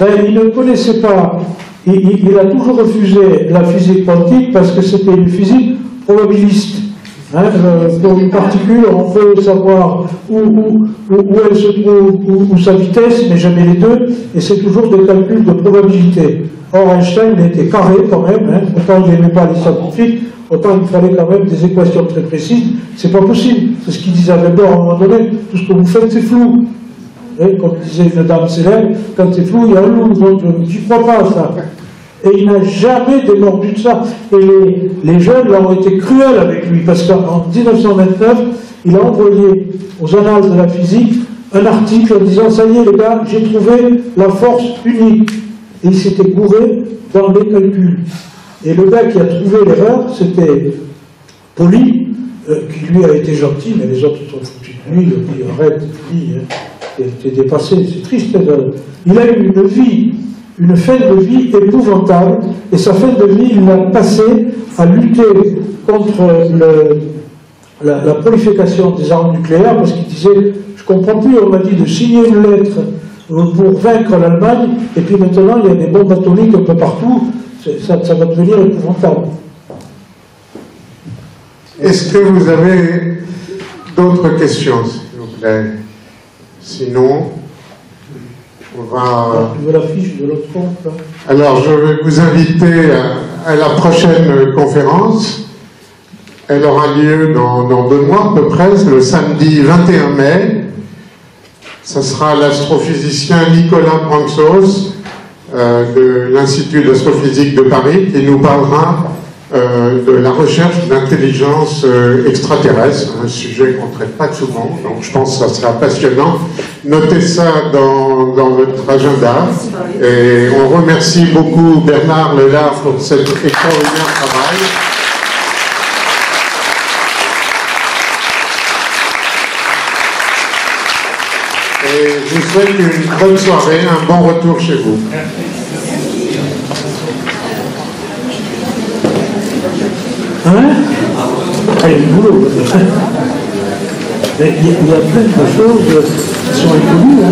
F: etc.
C: Il ne connaissait pas. Il a toujours refusé la physique quantique parce que c'était une physique probabiliste. Pour une particule, on peut savoir où elle se trouve, où sa vitesse, mais jamais les deux, et c'est toujours des calculs de probabilité. Or, Einstein était carré quand même, autant il n'aimait pas les scientifiques, autant il fallait quand même des équations très précises. C'est pas possible. C'est ce qu'il disait à Weber à un moment donné. Tout ce que vous faites, c'est flou. Comme disait une dame célèbre, quand c'est flou, il y a un loup. Donc, je ne crois pas à ça. Et il n'a jamais démordu de ça. Et les jeunes là, ont été cruels avec lui, parce qu'en 1929, il a envoyé aux Annales de la physique un article en disant « Ça y est les gars, j'ai trouvé la force unique ». Et il s'était gouré dans les calculs. Et le gars qui a trouvé l'erreur, c'était Pauli, qui lui a été gentil, mais les autres sont foutus de lui, il a dit « Arrête, t'es dépassé, c'est triste ». Il a eu une fin de vie épouvantable, et sa fin de vie, il l'a passé à lutter contre la prolifération des armes nucléaires, parce qu'il disait, je ne comprends plus, on m'a dit de signer une lettre pour vaincre l'Allemagne, et puis maintenant il y a des bombes atomiques un peu partout, ça va devenir épouvantable.
A: Est-ce que vous avez d'autres questions, s'il vous plaît? Sinon, on va...
C: Tu veux la fiche de l'autre compte, là?
A: Alors, je vais vous inviter à la prochaine conférence. Elle aura lieu dans 2 mois à peu près, le samedi 21 mai. Ça sera l'astrophysicien Nicolas Prantzos de l'Institut d'astrophysique de Paris qui nous parlera de la recherche d'intelligence extraterrestre, un sujet qu'on ne traite pas souvent, donc je pense que ça sera passionnant. Notez ça dans votre agenda. Et on remercie beaucoup Bernard Lelard pour cet extraordinaire travail. Et je vous souhaite une bonne soirée, un bon retour chez vous.
C: Hein? Ah, il y a du boulot. Mais il y a plein de choses qui sont inconnues.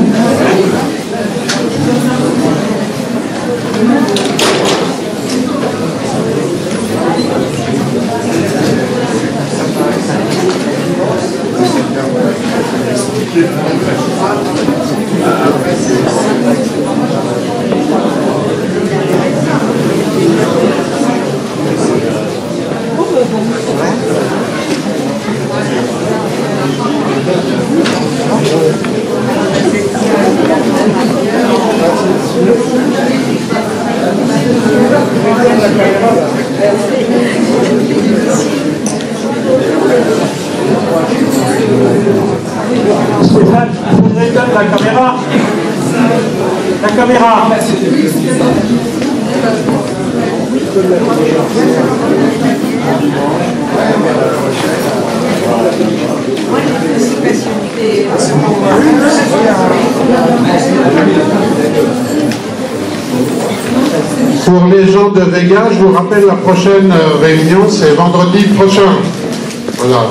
C: Stéphane, il faudrait éteindre la caméra. La caméra.
A: Pour les gens de Vega, je vous rappelle, la prochaine réunion, c'est vendredi prochain. Voilà.